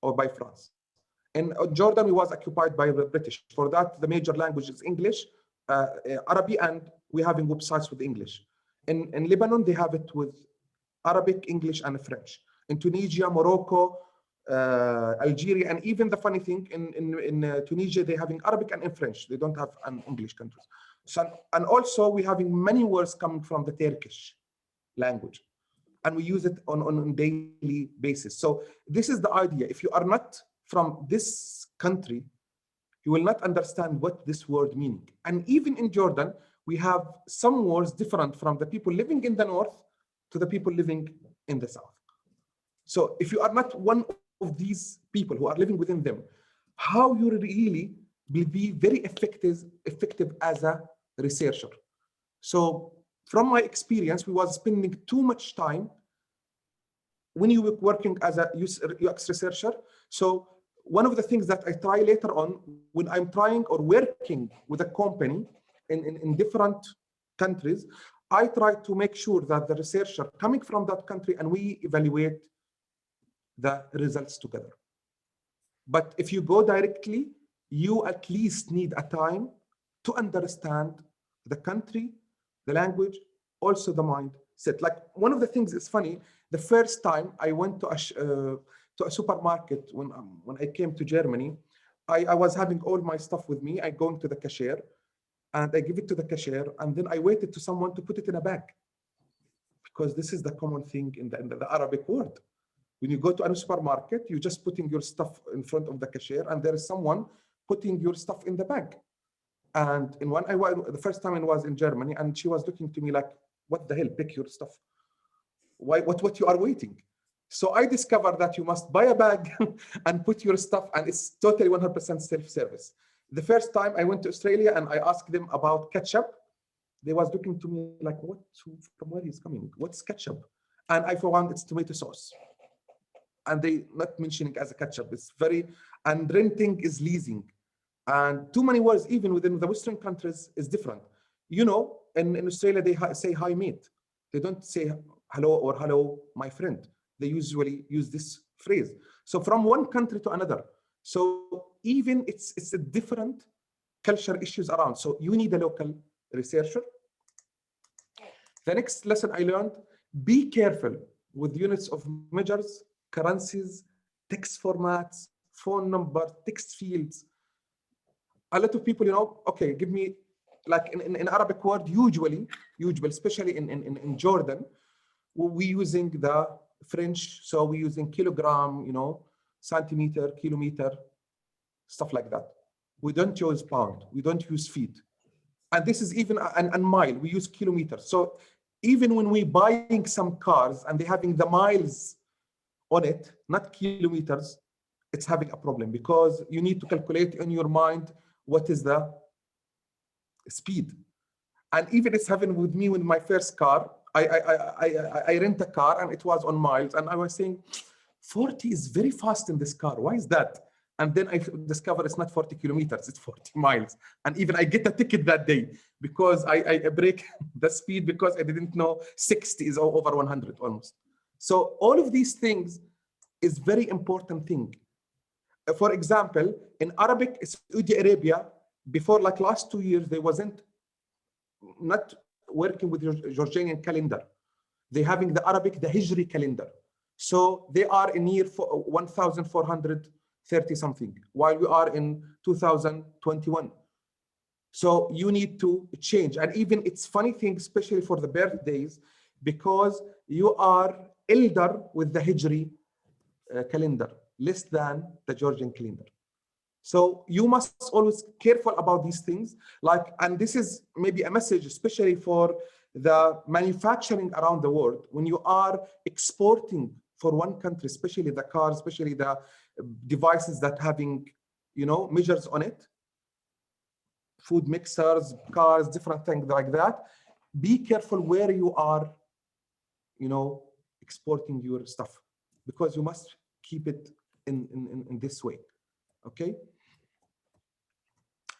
or by France. In Jordan, we was occupied by the British. For that, the major language is English, Arabic, and we're having websites with English. In Lebanon, they have it with Arabic, English, and French. In Tunisia, Morocco, Algeria, and even the funny thing, in Tunisia, they're having Arabic and in French. They don't have an English countries. So, and also, we're having many words coming from the Turkish language. And we use it on a daily basis. So this is the idea. If you are not from this country, you will not understand what this word means. And even in Jordan, we have some words different from the people living in the north to the people living in the south. So if you are not one of these people who are living within them, how you really will be very effective as a researcher. So from my experience, we was spending too much time when you were working as a UX researcher. So one of the things that I try later on when I'm trying or working with a company in different countries, I try to make sure that the researcher coming from that country and we evaluate the results together. But if you go directly, you at least need a time to understand the country, the language, also the mindset. Like one of the things is funny, the first time I went to to a supermarket when I came to Germany. I was having all my stuff with me. I go to the cashier and I give it to the cashier, and then I waited to someone to put it in a bag, because this is the common thing in the Arabic world. When you go to a supermarket, you're just putting your stuff in front of the cashier, and there is someone putting your stuff in the bag. And the first time I was in Germany, and she was looking to me like, "What the hell? Pick your stuff. Why? What you are waiting?" So I discovered that you must buy a bag and put your stuff, and it's totally 100% self-service. The first time I went to Australia and I asked them about ketchup, they was looking to me like, "What? From where he's coming? What's ketchup?" And I found it's tomato sauce. And they not mentioning as a ketchup. It's very, and renting is leasing. And too many words, even within the Western countries, is different. You know, in Australia, they say hi mate. They don't say hello or hello, my friend. They usually use this phrase. So from one country to another. So even it's a different culture issues around. So you need a local researcher. The next lesson I learned, be careful with units of measures, currencies, text formats, phone number, text fields. A lot of people, okay, give me, like in Arabic word, usually, especially in Jordan, we using the French, so we're using kilogram, centimeter, kilometer, stuff like that. We don't use pound, we don't use feet. And this is even an mile, we use kilometers. So even when we buying some cars and they having the miles on it, not kilometers, it's having a problem, because you need to calculate in your mind what is the speed. And even it's happened with me with my first car. I rent a car and it was on miles, and I was saying 40 is very fast in this car. Why is that? And then I discovered it's not 40 kilometers, it's 40 miles. And even I get a ticket that day because I break the speed because I didn't know 60 is over 100 almost. So all of these things is very important thing. For example, in Arabic, Saudi Arabia, before like last 2 years, they wasn't not working with your Georgian calendar. They're having the Arabic, the Hijri calendar. So they are in year 1430 something, while we are in 2021. So you need to change. And even it's funny thing, especially for the birthdays, because you are elder with the Hijri calendar, less than the Georgian calendar. So you must always careful about these things. And this is maybe a message, especially for the manufacturing around the world. When you are exporting for one country, especially the cars, especially the devices that having, measures on it, food mixers, cars, different things like that. Be careful where you are, exporting your stuff, because you must keep it in this way. Okay.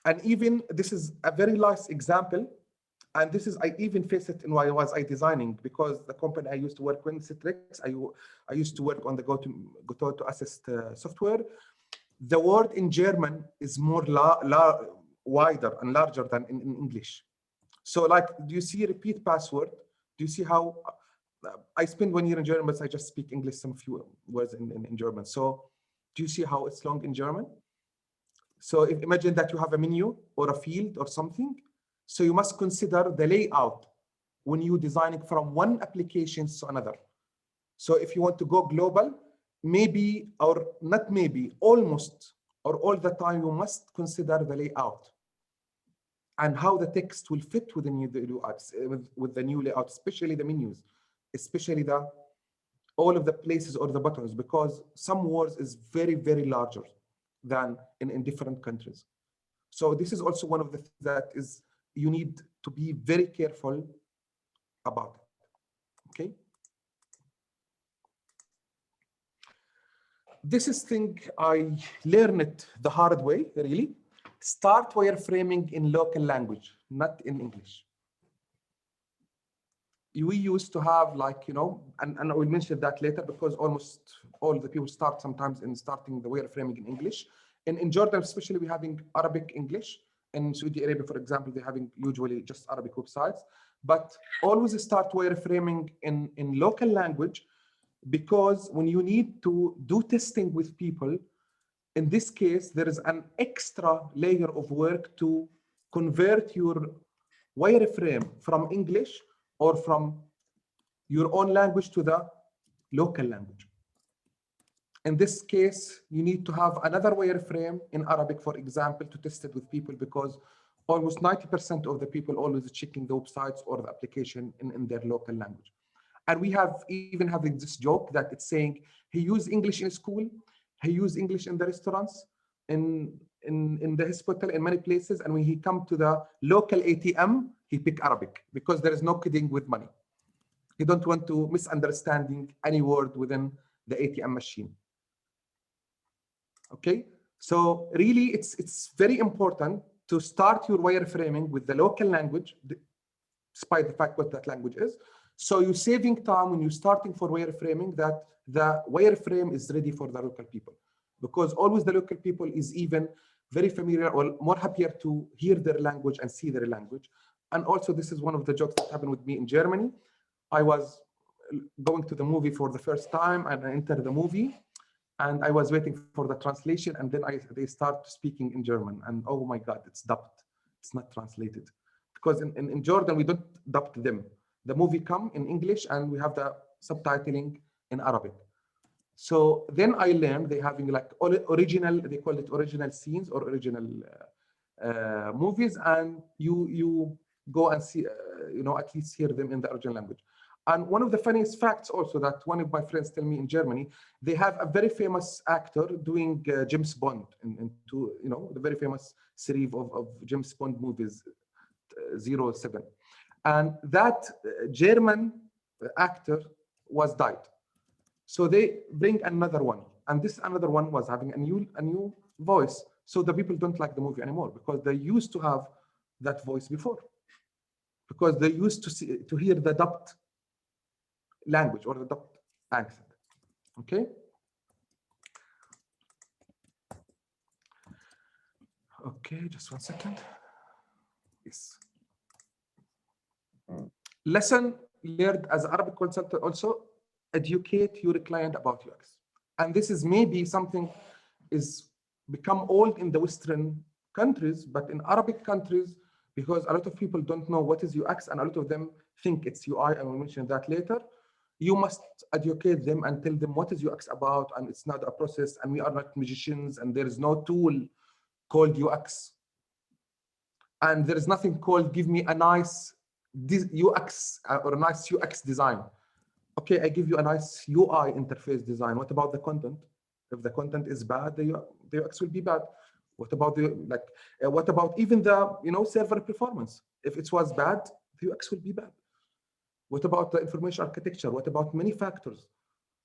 And even this is a very nice example. And this is, I even faced it in why was I designing, because the company I used to work with, Citrix, I used to work on the go to assist software. The word in German is more wider and larger than in English. So do you see repeat password? Do you see how I spent 1 year in German, but I just speak English, some few words in German. So do you see how it's long in German? So imagine that you have a menu or a field or something. So you must consider the layout when you designing from one application to another. So if you want to go global, maybe, or not maybe, almost, or all the time, you must consider the layout and how the text will fit with the new layouts, with the new layout, especially the menus, especially all of the places or the buttons, because some words is very, very larger than in different countries. So this is also one of the things that is you need to be very careful about it. Okay. This is thing I learned it the hard way, really. Start wireframing in local language, not in English. We used to have and I will mention that later, because almost all the people start sometimes in starting the wireframing in English. In Jordan, especially, we're having Arabic English. In Saudi Arabia, for example, they're having usually just Arabic websites. But always start wireframing in local language, because when you need to do testing with people, in this case, there is an extra layer of work to convert your wireframe from English or from your own language to the local language. In this case, you need to have another wireframe in Arabic, for example, to test it with people, because almost 90% of the people always checking the websites or the application in their local language. And we have even having this joke that it's saying he used English in school, he used English in the restaurants, in the hospital, in many places, and when he come to the local ATM, he pick Arabic because there is no kidding with money. He don't want to misunderstanding any word within the ATM machine. Okay, so really it's very important to start your wireframing with the local language, despite the fact what that language is. So you're saving time when you're starting for wireframing, that the wireframe is ready for the local people, because always the local people is even very familiar or more happier to hear their language and see their language. And also this is one of the jokes that happened with me in Germany. I was going to the movie for the first time and I entered the movie and I was waiting for the translation, and then they start speaking in German, and oh my God, it's dubbed, it's not translated. Because in Jordan, we don't dub them. The movie come in English and we have the subtitling in Arabic. So then I learned they having like original, they call it original scenes or original movies, and you go and see, at least hear them in the original language. And one of the funniest facts also that one of my friends tell me in Germany, they have a very famous actor doing James Bond into, the very famous series of James Bond movies, 07. And that German actor was died. So they bring another one. And this another one was having a new voice. So the people don't like the movie anymore because they used to have that voice before. Because they used to hear the dubbed language or the dubbed accent. Okay? Okay, just 1 second. Yes. Lesson learned as Arabic consultant also, educate your client about UX. And this is maybe something is become old in the Western countries, but in Arabic countries, because a lot of people don't know what is UX and a lot of them think it's UI, and we'll mention that later. You must educate them and tell them what is UX about, and it's not a process, and we are not magicians, and there is no tool called UX. And there is nothing called give me a nice UX or a nice UX design. Okay, I give you a nice UI interface design. What about the content? If the content is bad, the UX will be bad. What about what about even the server performance? If it was bad, the UX will be bad. What about the information architecture? What about many factors?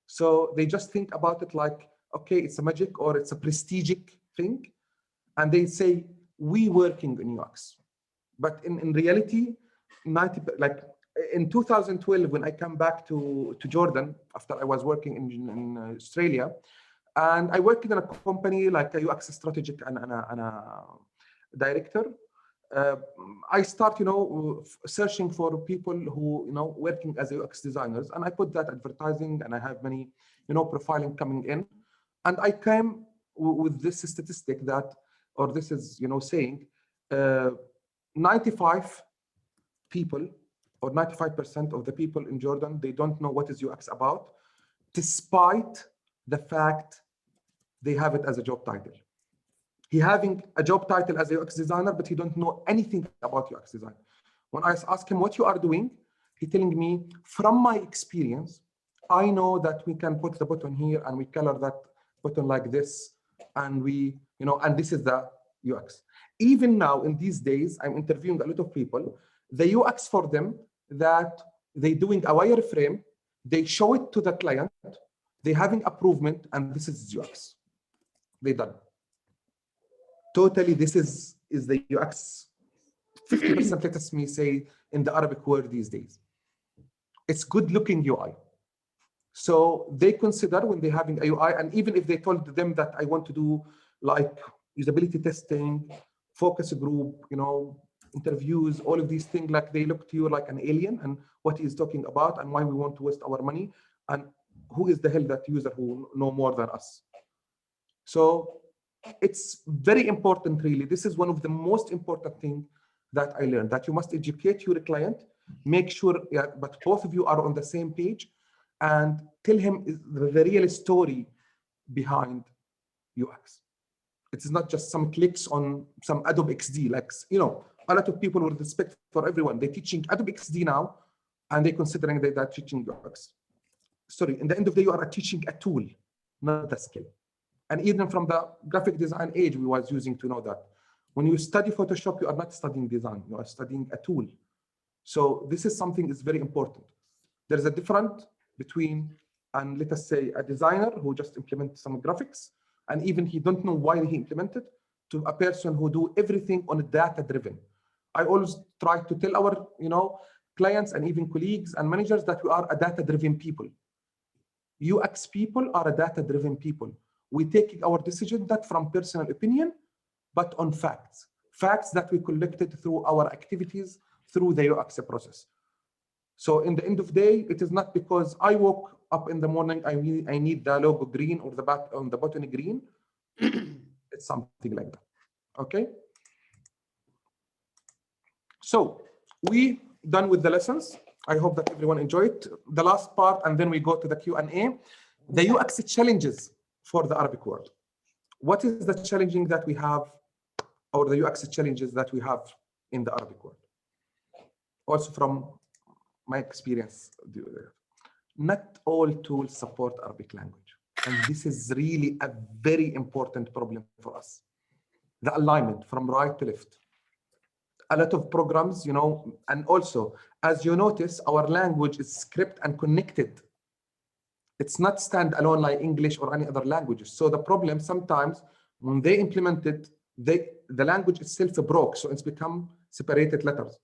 So they just think about it like, okay, it's a magic or it's a prestigic thing, and they say we working in UX. But in reality, in 2012, when I come back to Jordan after I was working in Australia, and I worked in a company like a UX strategic and a director. I start, searching for people who, working as UX designers, and I put that advertising, and I have many, profiling coming in, and I came with this statistic that, or this is, saying, 95 people or 95% of the people in Jordan, they don't know what is UX about, despite the fact they have it as a job title. He having a job title as a UX designer, but he don't know anything about UX design. When I ask him what you are doing, he telling me, from my experience, I know that we can put the button here and we color that button like this, and we, and this is the UX. Even now, in these days, I'm interviewing a lot of people. The UX for them, that they doing a wireframe, they show it to the client, they having improvement, and this is UX. They done. Totally, this is the UX. 50%, let us say, in the Arabic world these days. It's good looking UI. So they consider when they're having a UI, and even if they told them that I want to do like usability testing, focus group, interviews, all of these things, like they look to you like an alien and what he's talking about and why we want to waste our money. And who is the hell that user who know more than us? So it's very important, really. This is one of the most important things that I learned, that you must educate your client, make sure, but both of you are on the same page, and tell him the real story behind UX. It is not just some clicks on some Adobe XD, like, you know, a lot of people with respect for everyone, they're teaching Adobe XD now, and they're considering that they're teaching UX. Sorry, in the end of the day, you are teaching a tool, not the skill. And even from the graphic design age, we was using to know that when you study Photoshop, you are not studying design, you are studying a tool. So this is something that's very important. There's a difference between, and let us say, a designer who just implements some graphics, and even he don't know why he implemented, to a person who do everything on a data-driven. I always try to tell our, you know, clients and even colleagues and managers that we are a data-driven people. UX people are a data-driven people. We take our decision not from personal opinion, but on facts. Facts that we collected through our activities, through the UX process. So in the end of the day, it is not because I woke up in the morning, I need the logo green or the button green. It's something like that, okay? So we done with the lessons. I hope that everyone enjoyed the last part, and then we go to the Q&A. The UX challenges for the Arabic world. What is the challenging that we have, or the UX challenges that we have in the Arabic world? Also from my experience, not all tools support Arabic language. And this is really a very important problem for us. The alignment from right to left. A lot of programs, you know, and also, as you notice, our language is script and connected. It's not standalone like English or any other languages. So the problem sometimes, when they implement it, the language itself broke, so it's become separated letters.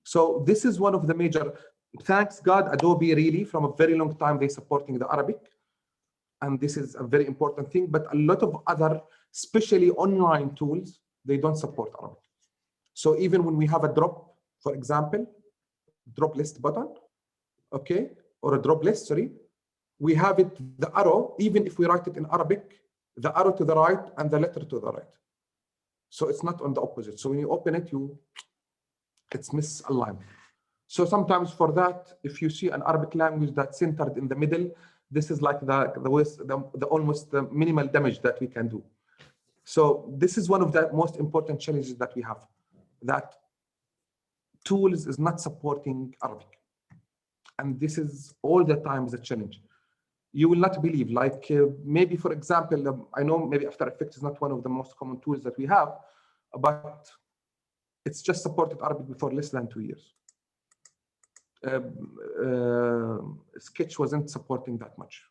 So this is one of the major, thanks God, Adobe really, from a very long time, they're supporting the Arabic. And this is a very important thing, but a lot of other, especially online tools, they don't support Arabic. So even when we have a drop, for example, drop list button, okay, or a drop list, sorry, we have it, the arrow, even if we write it in Arabic, the arrow to the right and the letter to the right. So it's not on the opposite. So when you open it, it's misaligned. So sometimes for that, if you see an Arabic language that's centered in the middle, this is like the almost the minimal damage that we can do. So this is one of the most important challenges that we have, that tools is not supporting Arabic. And this is all the time the challenge. You will not believe, like maybe, for example, I know maybe After Effects is not one of the most common tools that we have, but it's just supported Arabic for less than 2 years. Sketch wasn't supporting that much.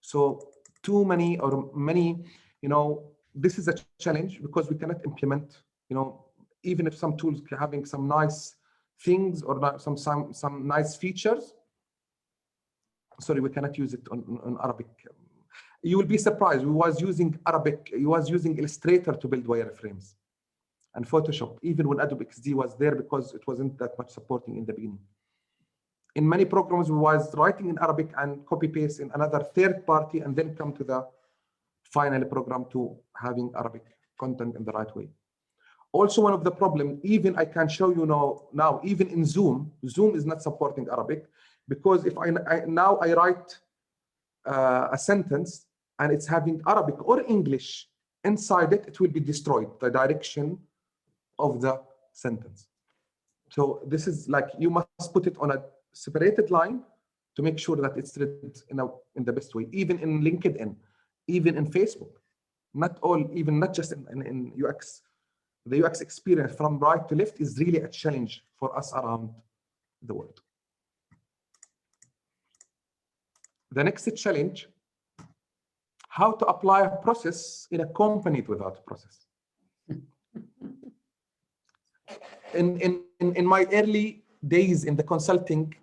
So too many or many, you know, this is a challenge because we cannot implement, you know, even if some tools are having some nice things or some nice features, sorry, we cannot use it on Arabic. You will be surprised. We was using Arabic. We was using Illustrator to build wireframes, and Photoshop, even when Adobe XD was there, because it wasn't that much supporting in the beginning. In many programs, we was writing in Arabic and copy paste in another third party, and then come to the final program to having Arabic content in the right way. Also, one of the problems, even I can show you now, even in Zoom is not supporting Arabic, because if I write a sentence and it's having Arabic or English inside it, it will be destroyed, the direction of the sentence. So this is like, you must put it on a separated line to make sure that it's read in the best way, even in LinkedIn, even in Facebook, not just in UX. The UX experience from right to left is really a challenge for us around the world. The next challenge, how to apply a process in a company without a process. In my early days in the consulting,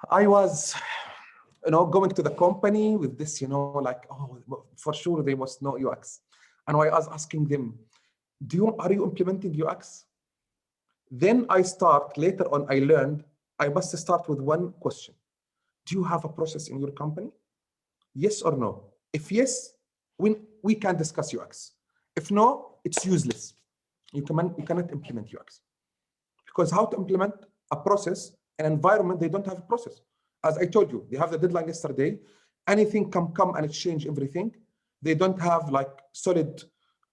I was, going to the company with this, like, oh, for sure they must know UX. And I was asking them, are you implementing UX? Then later on, I learned I must start with one question. do you have a process in your company? Yes or no? If yes, we can discuss UX. If no, it's useless. You cannot implement UX. Because how to implement a process, an environment, they don't have a process. As I told you, they have the deadline yesterday. Anything can come and change everything. They don't have like solid,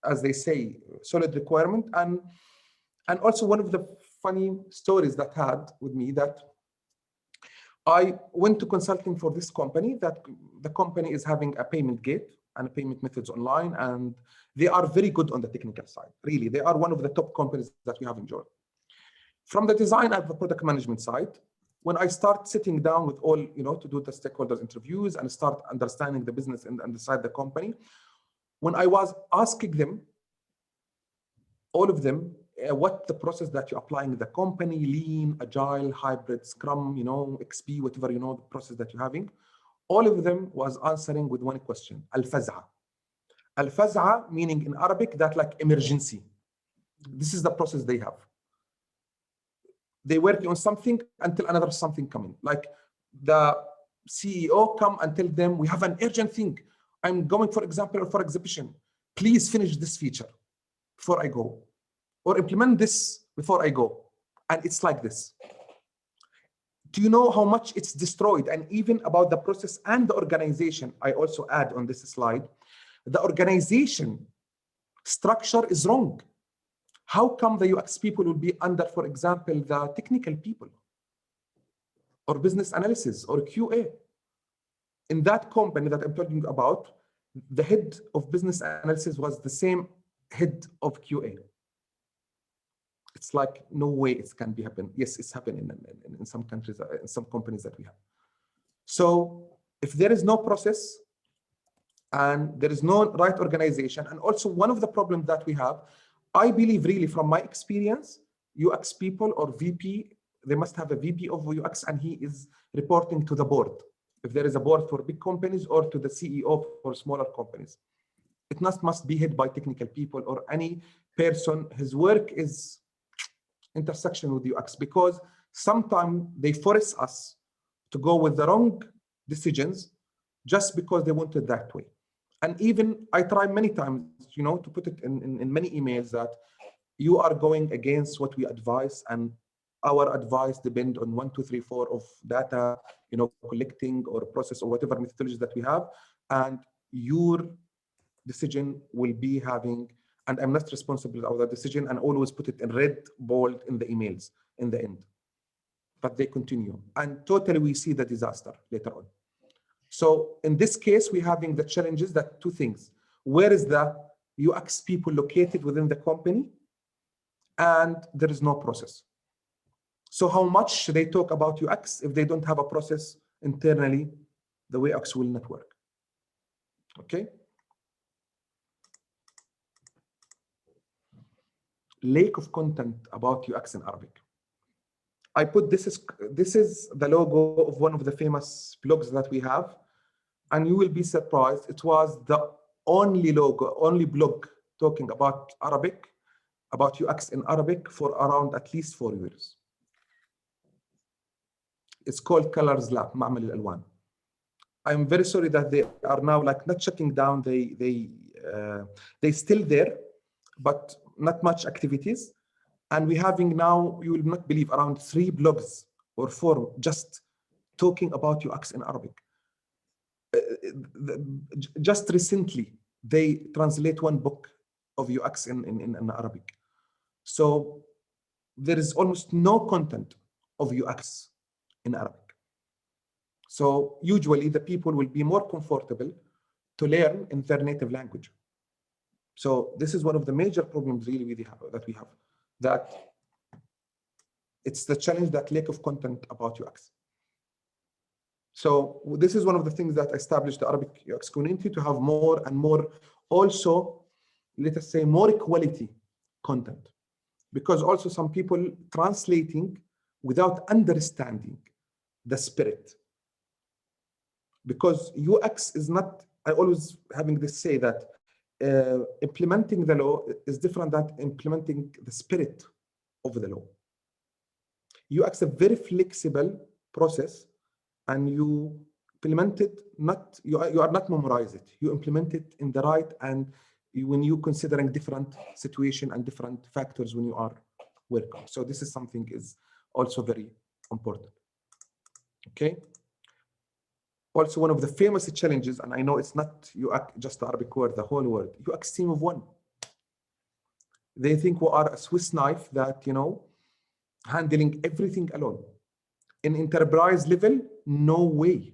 as they say, solid requirement. And also one of the funny stories that had with me that I went to consulting for this company, that the company is having a payment gate and payment methods online, and they are very good on the technical side. Really, they are one of the top companies that we have in Jordan. From the design and the product management side, when I start sitting down with all, to do the stakeholders interviews and start understanding the business and inside the company, when I was asking them, all of them, what the process that you're applying in the company, lean, agile, hybrid, scrum, XP, whatever, the process that you're having, all of them was answering with one question, al-faz'a. Al-faz'a meaning in Arabic that like emergency. This is the process they have. They work on something until another something coming. Like the CEO come and tell them, we have an urgent thing. I'm going, for example, for exhibition. Please finish this feature before I go. Or implement this before I go. And it's like this. Do you know how much it's destroyed? And even about the process and the organization, I also add on this slide, the organization structure is wrong. How come the UX people will be under, for example, the technical people or business analysis or QA? In that company that I'm talking about, the head of business analysis was the same head of QA. It's like, no way it can be happen. Yes, it's happening in some countries, in some companies that we have. So if there is no process and there is no right organization, and also one of the problems that we have, I believe really from my experience, UX people or VP, they must have a VP of UX and he is reporting to the board. If there is a board for big companies or to the CEO for smaller companies. It must be head by technical people or any person. His work is intersection with UX, because sometimes they force us to go with the wrong decisions just because they want it that way. And even I try many times, to put it in many emails that you are going against what we advise, and our advice depend on 1, 2, 3, 4 of data, collecting or process or whatever methodology that we have, and your decision will be having, and I'm not responsible for the decision, and always put it in red, bold in the emails in the end. But they continue, and totally we see the disaster later on. So in this case, we're having the challenges that two things. Where is the UX people located within the company? And there is no process. So how much should they talk about UX if they don't have a process internally? The way UX will not work. Okay. Lack of content about UX in Arabic. I put this is the logo of one of the famous blogs that we have, and you will be surprised. It was the only blog talking about Arabic, about UX in Arabic for around at least 4 years. It's called Colors Lab, Ma'mal al-Alwan. I'm very sorry that they are now like not shutting down. They still there, but not much activities. And we're having now, you will not believe, around 3 blogs or 4 just talking about UX in Arabic. Just recently, they translate 1 book of UX in Arabic. So there is almost no content of UX in Arabic. So usually the people will be more comfortable to learn in their native language. So this is one of the major problems really that we have, that it's the challenge, that lack of content about UX. So this is one of the things that established the Arabic UX community, to have more and more, also, let us say, more quality content. Because also some people translating without understanding the spirit. Because UX is not, I always having this say that implementing the law is different than implementing the spirit of the law. UX is a very flexible process and you implement it, you are not memorize it, you implement it in the right, and when you considering different situation and different factors when you are working. So this is something is also very important. Okay. Also, one of the famous challenges, and I know it's not UX, just the Arabic word, the whole word, UX team of one. They think we are a Swiss knife that, handling everything alone. In enterprise level, no way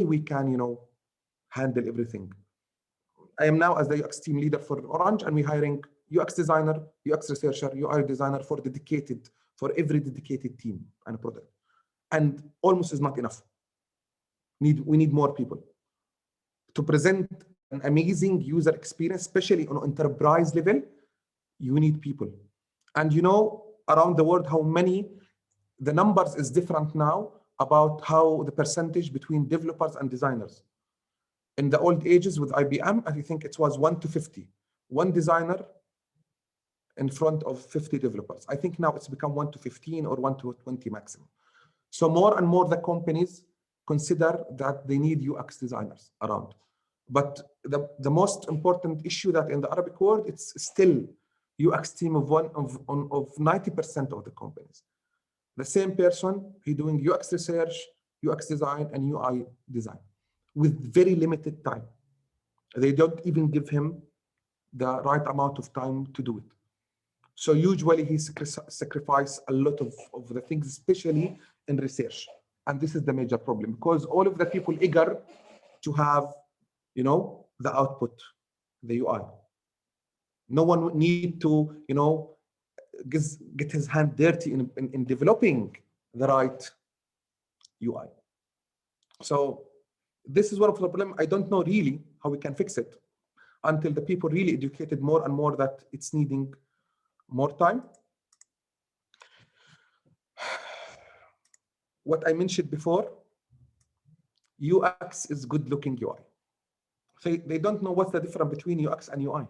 we can, handle everything. I am now as the UX team leader for Orange, and we're hiring UX designer, UX researcher, UI designer for every dedicated team and product. And almost is not enough. We need more people to present an amazing user experience, especially on enterprise level. You need people. And around the world, the numbers is different now about how the percentage between developers and designers. In the old ages with IBM, I think it was 1 to 50. One designer in front of 50 developers. I think now it's become 1 to 15 or 1 to 20 maximum. So more and more the companies consider that they need UX designers around. But the most important issue that in the Arabic world, it's still UX team of 90% of the companies. The same person, he doing UX research, UX design, and UI design with very limited time. They don't even give him the right amount of time to do it. So usually he sacrifices a lot of the things, especially in research. And this is the major problem, because all of the people eager to have, the output, the UI. No one need to, get his hand dirty in developing the right UI. So this is one of the problems. I don't know really how we can fix it until the people really educated more and more that it's needing more time. What I mentioned before, UX is good looking UI. So they don't know what's the difference between UX and UI.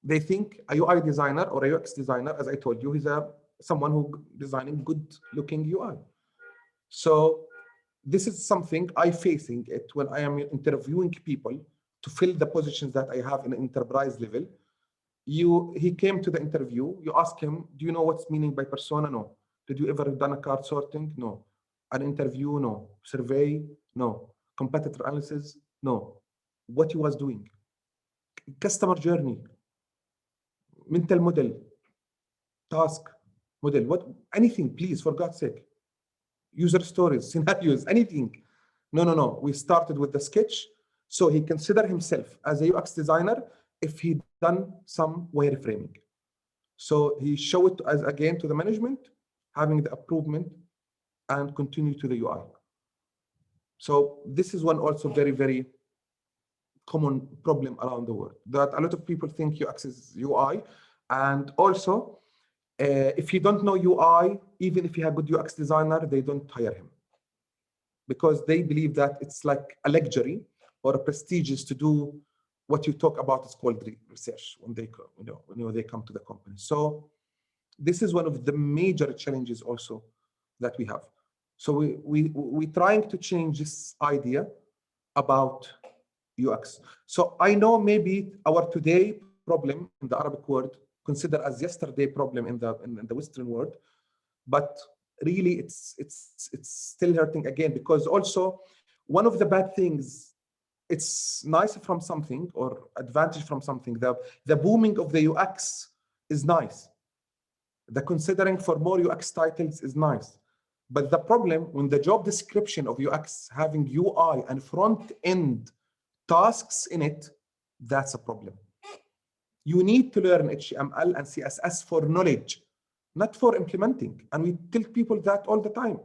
They think a UI designer or a UX designer, as I told you, he's someone who designing good looking UI. So this is something I facing it when I am interviewing people to fill the positions that I have in enterprise level. He came to the interview, you ask him, do you know what's meaning by persona? No. Did you ever done a card sorting? No. An interview? No. Survey? No. Competitor analysis? No. What he was doing? Customer journey, mental model, task model, anything, please, for God's sake. User stories, scenarios, anything. No. We started with the sketch. So he considered himself as a UX designer if he done some wireframing. So he showed it again to the management, having the improvement and continue to the UI. So this is one also very, very common problem around the world, that a lot of people think UX is UI. And also, if you don't know UI, even if you have a good UX designer, they don't hire him because they believe that it's like a luxury or a prestigious to do what you talk about is called research when they come to the company. So this is one of the major challenges also that we have. So we trying to change this idea about UX. So I know maybe our today problem in the Arabic world considered as yesterday problem in the Western world, but really it's still hurting again, because also one of the bad things, it's nice from something or advantage from something. The booming of the UX is nice. The considering for more UX titles is nice. But the problem when the job description of UX having UI and front end tasks in it, that's a problem. You need to learn HTML and CSS for knowledge, not for implementing. And we tell people that all the time.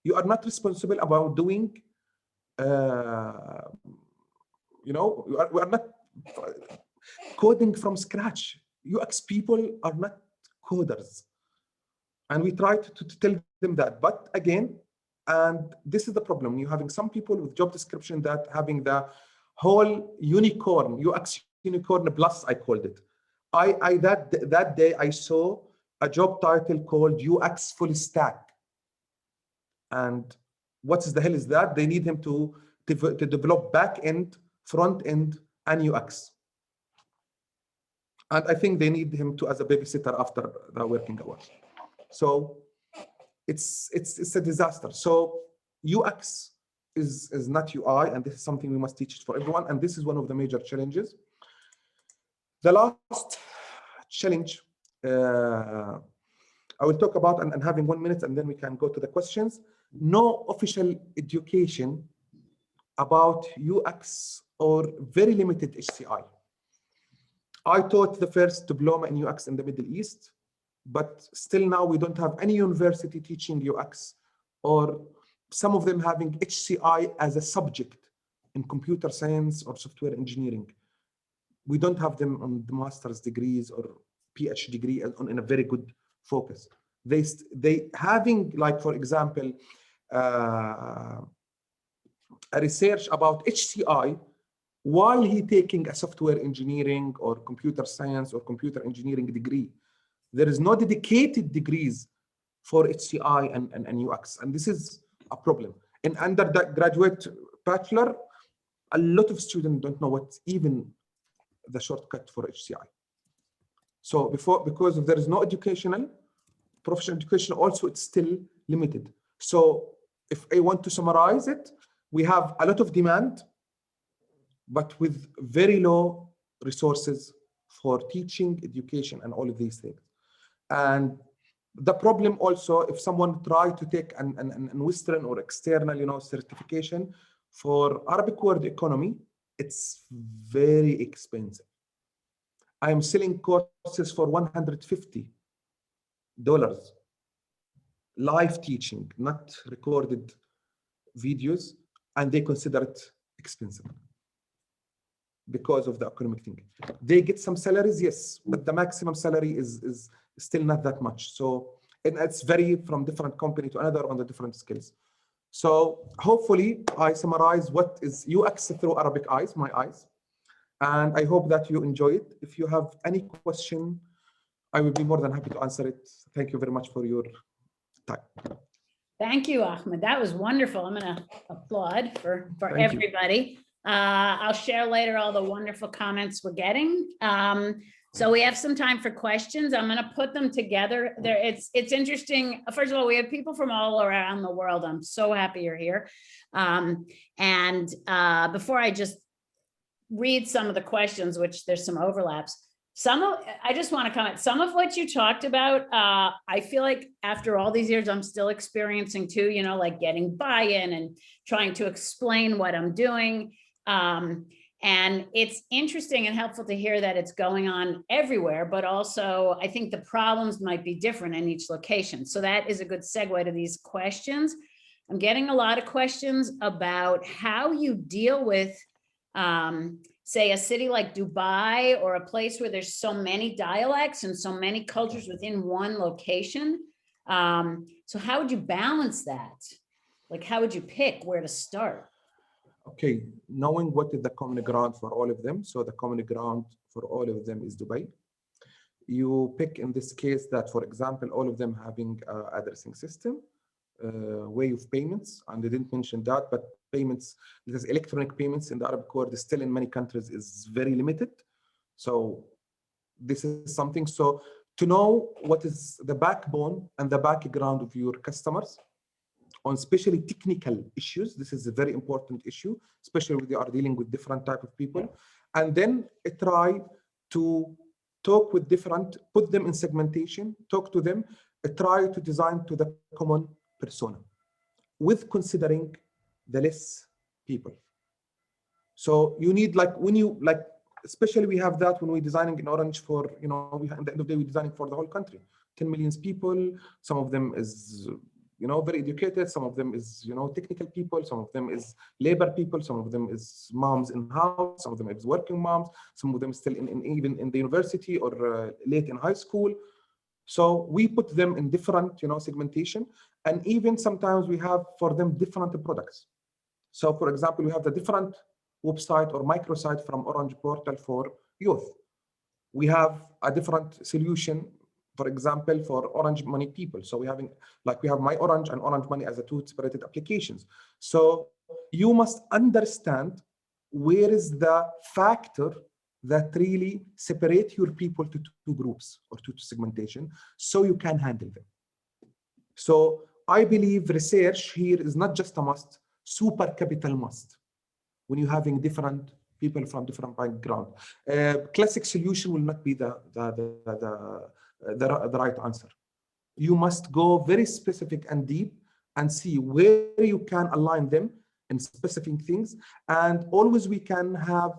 You are not responsible about doing, we are not coding from scratch. UX people are not coders. And we try to tell them that. But again, and this is the problem, you're having some people with job description that having the whole unicorn, UX unicorn plus, I called it. That day I saw a job title called UX full stack. And what the hell is that? They need him to develop back end, front end, and UX. And I think they need him to as a babysitter after the working hours. So it's a disaster. So UX is not UI, and this is something we must teach it for everyone. And this is one of the major challenges. The last challenge I will talk about, and having 1 minute, and then we can go to the questions. No official education about UX or very limited HCI. I taught the first diploma in UX in the Middle East, but still now we don't have any university teaching UX, or some of them having HCI as a subject in computer science or software engineering. We don't have them on the master's degrees or PhD degree in a very good focus. They having, like, for example, a research about HCI while he taking a software engineering or computer science or computer engineering degree. There is no dedicated degrees for HCI and UX, and this is a problem. In undergraduate bachelor, a lot of students don't know what's even the shortcut for HCI. So because there is no professional education, also it's still limited. So if I want to summarize it, we have a lot of demand, but with very low resources for teaching, education, and all of these things. And the problem also, if someone try to take an Western or external, certification for Arabic word economy, it's very expensive. I am selling courses for $150, live teaching, not recorded videos, and they consider it expensive because of the economic thing. They get some salaries, yes, but the maximum salary is still not that much. So, and it's vary from different company to another on the different skills. So hopefully I summarize what is UX through Arabic eyes, my eyes. And I hope that you enjoy it. If you have any question, I will be more than happy to answer it. Thank you very much for your time. Thank you, Ahmed. That was wonderful. I'm going to applaud for Thank you. everybody. I'll share later all the wonderful comments we're getting. So we have some time for questions. I'm going to put them together. There, it's interesting. First of all, we have people from all around the world. I'm so happy you're here. Before I just read some of the questions, which there's some overlaps. I just want to comment, some of what you talked about, I feel like after all these years, I'm still experiencing too, like getting buy-in and trying to explain what I'm doing. And it's interesting and helpful to hear that it's going on everywhere, but also I think the problems might be different in each location. So that is a good segue to these questions. I'm getting a lot of questions about how you deal with say a city like Dubai or a place where there's so many dialects and so many cultures within one location. So how would you balance that? Like, how would you pick where to start? Okay, knowing what is the common ground for all of them. So the common ground for all of them is Dubai. You pick in this case that, for example, all of them having addressing system, way of payments, and they didn't mention that, but payments, because electronic payments in the Arabic world is still in many countries is very limited. So this is something. So to know what is the backbone and the background of your customers on especially technical issues, this is a very important issue, especially when they are dealing with different type of people. And then try to talk with different, put them in segmentation, talk to them, try to design to the common persona with considering the less people. So you need, like, when you, like, especially we have that when we're designing in Orange for, we at the end of the day, we're designing for the whole country, 10 million people. Some of them is, very educated. Some of them is, technical people. Some of them is labor people. Some of them is moms in house. Some of them is working moms. Some of them still even in the university or late in high school. So we put them in different, segmentation. And even sometimes we have for them different products. So for example, we have the different website or microsite from Orange Portal for youth. We have a different solution for example, for Orange Money people. So we have My Orange and Orange Money as a two separated applications. So you must understand where is the factor that really separate your people to two groups or to segmentation, so you can handle them. So I believe research here is not just a must, super capital must. When you're having different people from different background, classic solution will not be the right answer. You must go very specific and deep and see where you can align them in specific things. And always we can have,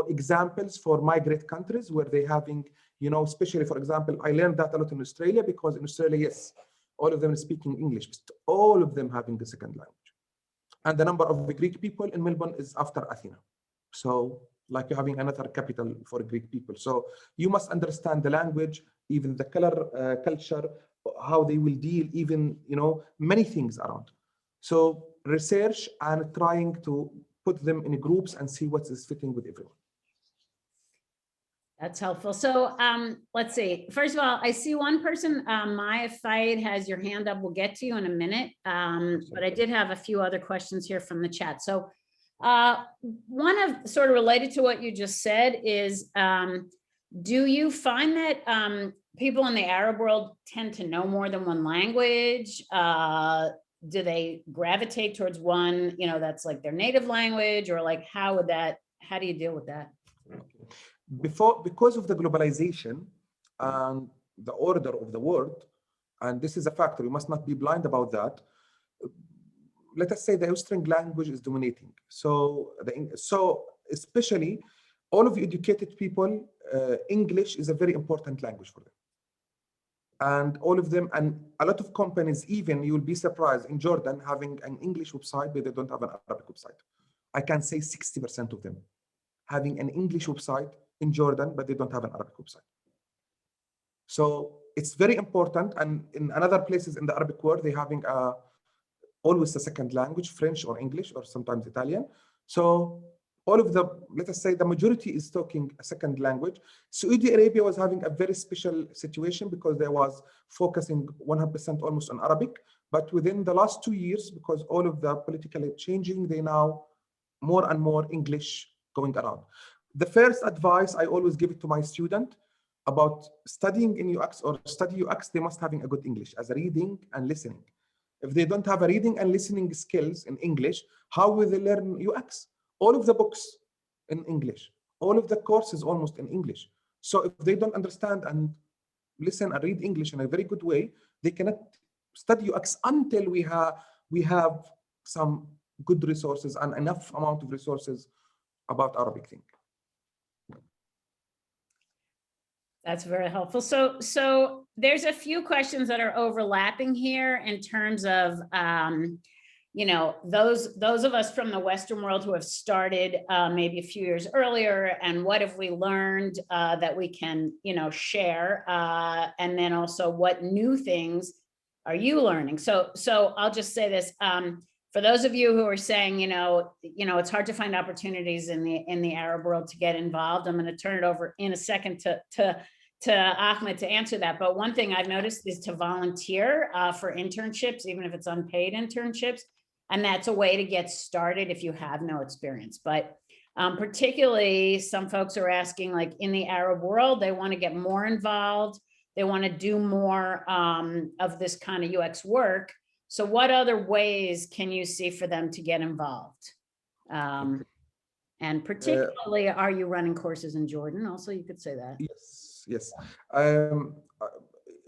examples for migrant countries where they having, especially for example, I learned that a lot in Australia, because in Australia, yes, all of them are speaking English, but all of them having a second language. And the number of Greek people in Melbourne is after Athena. So like you're having another capital for Greek people. So you must understand the language, even the color, culture, how they will deal, even, many things around. So research and trying to put them in groups and see what is fitting with everyone. That's helpful. So let's see. First of all, I see one person, Maya Fayed, has your hand up. We'll get to you in a minute. But I did have a few other questions here from the chat. So one of sort of related to what you just said is, do you find that people in the Arab world tend to know more than one language? Do they gravitate towards one, that's like their native language, or like how do you deal with that? Because of the globalization and the order of the world, and this is a factor, we must not be blind about that. Let us say the Austrian language is dominating. So especially all of you educated people, English is a very important language for them. And all of them, and a lot of companies, even you'll be surprised, in Jordan having an English website, but they don't have an Arabic website. I can say 60% of them having an English website in Jordan, but they don't have an Arabic website. So it's very important. And in other places in the Arabic world, they're having always a second language, French or English, or sometimes Italian. So all of let us say the majority is talking a second language. Saudi Arabia was having a very special situation because they was focusing 100% almost on Arabic. But within the last 2 years, because all of the politically changing, they now more and more English going around. The first advice I always give it to my student about studying in UX or study UX, they must having a good English as a reading and listening. If they don't have a reading and listening skills in English, how will they learn UX? All of the books in English, all of the courses almost in English. So if they don't understand and listen and read English in a very good way, they cannot study UX until we have some good resources and enough amount of resources about Arabic thing. That's very helpful. So there's a few questions that are overlapping here in terms of, those of us from the Western world who have started maybe a few years earlier, and what have we learned that we can, share, and then also what new things are you learning? So I'll just say this. For those of you who are saying, it's hard to find opportunities in the Arab world to get involved, I'm going to turn it over in a second to Ahmed to answer that. But one thing I've noticed is to volunteer for internships, even if it's unpaid internships. And that's a way to get started if you have no experience. But particularly some folks are asking, like in the Arab world, they want to get more involved. They want to do more of this kind of UX work. So what other ways can you see for them to get involved? And particularly, are you running courses in Jordan? Also, you could say that. Yes.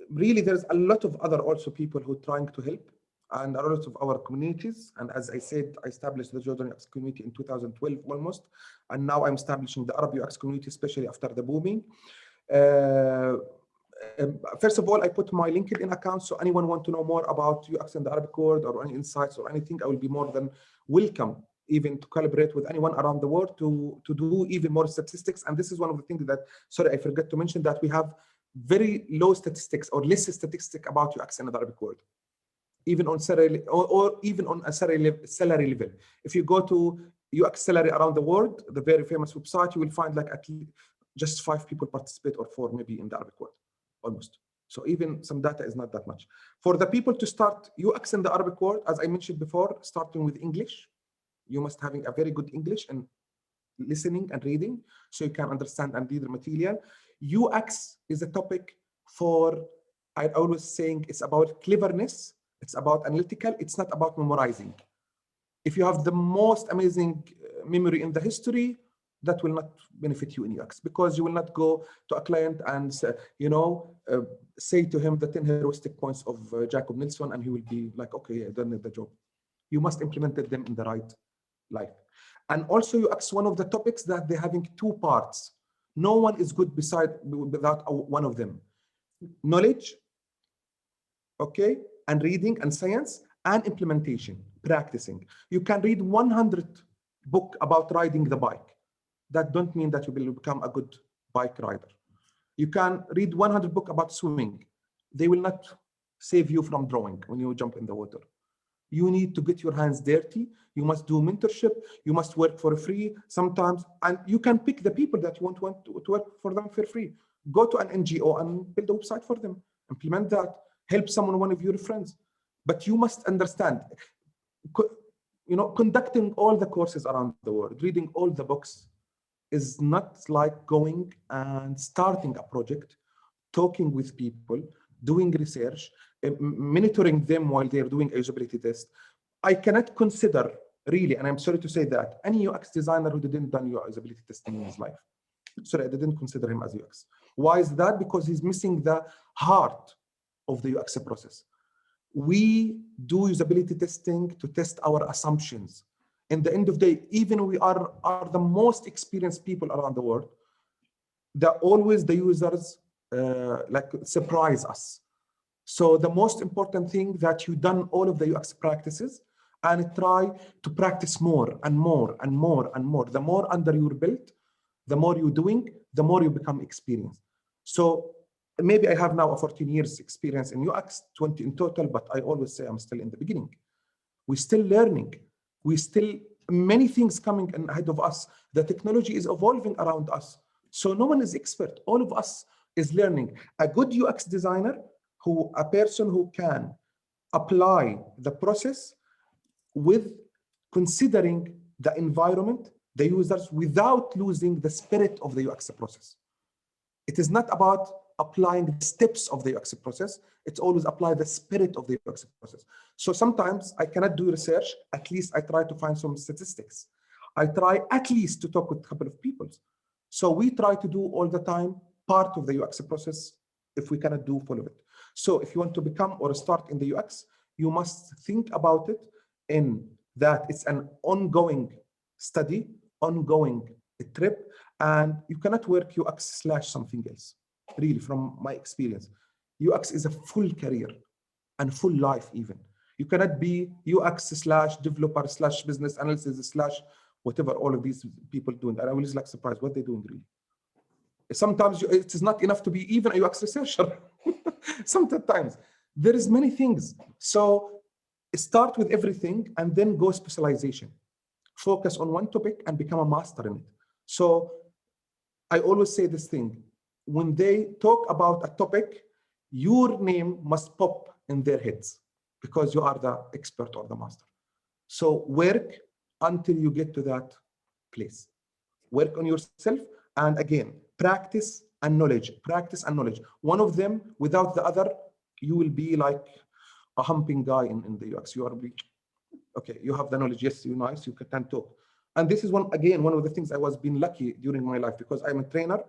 Really, there's a lot of other also people who are trying to help, and a lot of our communities. And as I said, I established the Jordan UX community in 2012 almost. And now I'm establishing the Arab UX community, especially after the booming. First of all, I put my LinkedIn account, so anyone want to know more about UX in the Arabic world or any insights or anything, I will be more than welcome even to collaborate with anyone around the world to do even more statistics. And this is one of the things that, sorry, I forgot to mention that we have very low statistics or less statistics about UX in the Arabic world, even on salary or even on a salary level. If you go to UX salary around the world, the very famous website, you will find like at least just 5 people participate or 4 maybe in the Arabic world, almost. So even some data is not that much. For the people to start UX in the Arabic world, as I mentioned before, starting with English, you must having a very good English and listening and reading, so you can understand and read the material. UX is a topic for, I always saying it's about cleverness, it's about analytical, it's not about memorizing. If you have the most amazing memory in the history, that will not benefit you in UX, because you will not go to a client and say to him the 10 heuristic points of Jacob Nelson, and he will be like, okay, yeah, done the job. You must implement them in the right life. And also UX, one of the topics that they're having two parts. No one is good without one of them. Knowledge, okay, and reading and science, and implementation, practicing. You can read 100 books about riding the bike. That don't mean that you will become a good bike rider. You can read 100 books about swimming. They will not save you from drowning when you jump in the water. You need to get your hands dirty. You must do mentorship. You must work for free sometimes. And you can pick the people that you want to work for them for free. Go to an NGO and build a website for them. Implement that. Help someone, one of your friends. But you must understand, conducting all the courses around the world, reading all the books, is not like going and starting a project, talking with people, doing research, monitoring them while they're doing a usability test. I cannot consider really, and I'm sorry to say that, any UX designer who didn't done usability testing in his life. Sorry, I didn't consider him as UX. Why is that? Because he's missing the heart of the UX process. We do usability testing to test our assumptions. In the end of the day, even we are the most experienced people around the world, always the users surprise us. So the most important thing that you've done all of the UX practices and try to practice more and more and more and more. The more under your belt, the more you're doing, the more you become experienced. So maybe I have now a 14 years experience in UX, 20 in total, but I always say I'm still in the beginning. We're still learning. Many things coming ahead of us. The technology is evolving around us. So no one is expert. All of us is learning. A good UX designer, a person who can apply the process with considering the environment, the users, without losing the spirit of the UX process. It is not about applying the steps of the UX process. It's always apply the spirit of the UX process. So sometimes I cannot do research. At least I try to find some statistics. I try at least to talk with a couple of people. So we try to do all the time part of the UX process if we cannot do full of it. So if you want to become or start in the UX, you must think about it in that it's an ongoing study, ongoing trip, and you cannot work UX / something else. Really, from my experience, UX is a full career and full life even. You cannot be UX / developer / business analysis / whatever all of these people doing. And I was like surprised what they're doing really. Sometimes it is not enough to be even a UX researcher. Sometimes there is many things. So start with everything and then go specialization. Focus on one topic and become a master in it. So I always say this thing. When they talk about a topic, your name must pop in their heads because you are the expert or the master. So work until you get to that place. Work on yourself, and again, practice and knowledge. Practice and knowledge. One of them without the other, you will be like a humping guy in the UX. You are okay, you have the knowledge. Yes, you're nice, you can talk. And this is one of the things I was being lucky during my life because I'm a trainer.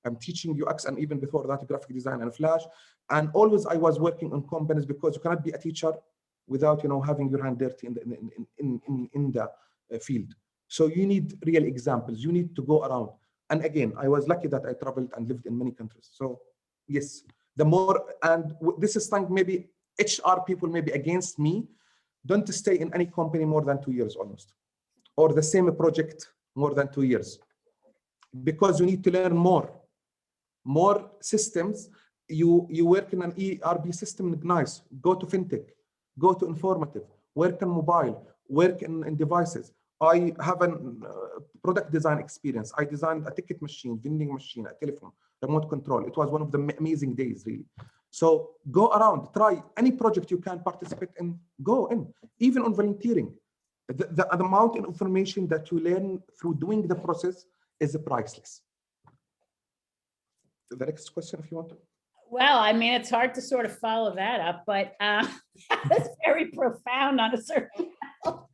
I'm teaching UX, and even before that, graphic design and Flash. And always I was working on companies because you cannot be a teacher without having your hand dirty in the field. So you need real examples. You need to go around. And again, I was lucky that I traveled and lived in many countries. So yes, the more, and this is something maybe HR people may be against me. Don't stay in any company more than 2 years almost, or the same project more than 2 years, because you need to learn more systems. You work in an ERP system, nice. Go to fintech, go to informative, work on mobile, work in devices. I have a product design experience. I designed a ticket machine, vending machine, a telephone, remote control. It was one of the amazing days, really. So go around, try any project you can participate in, go in, even on volunteering. The amount of information that you learn through doing the process is priceless. The next question, if you want to. Well, I mean, it's hard to sort of follow that up, but that's very profound on a certain level.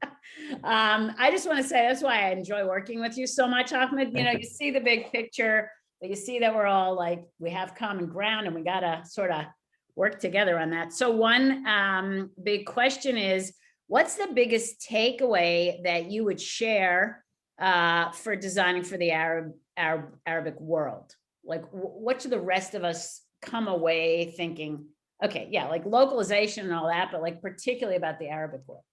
I just want to say that's why I enjoy working with you so much, Ahmed. You know, you see the big picture, but you see that we're all like, we have common ground and we got to sort of work together on that. So one big question is, what's the biggest takeaway that you would share for designing for the Arabic world? Like, what should the rest of us come away thinking? Okay, yeah, like localization and all that, but like particularly about the Arabic world.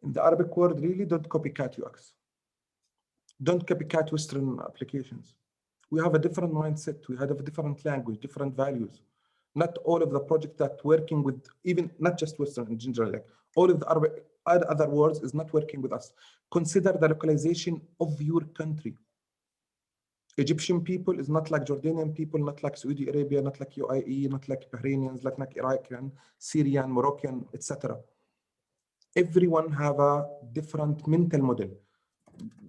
In the Arabic world, really don't copycat UX. Don't copycat Western applications. We have a different mindset. We have a different language, different values. Not all of the projects that working with, even not just Western in general, like all of the Arabic other words is not working with us. Consider the localization of your country. Egyptian people is not like Jordanian people, not like Saudi Arabia, not like UAE, not like Bahrainians, not like Iraqi, Syrian, Moroccan, etc. Everyone have a different mental model.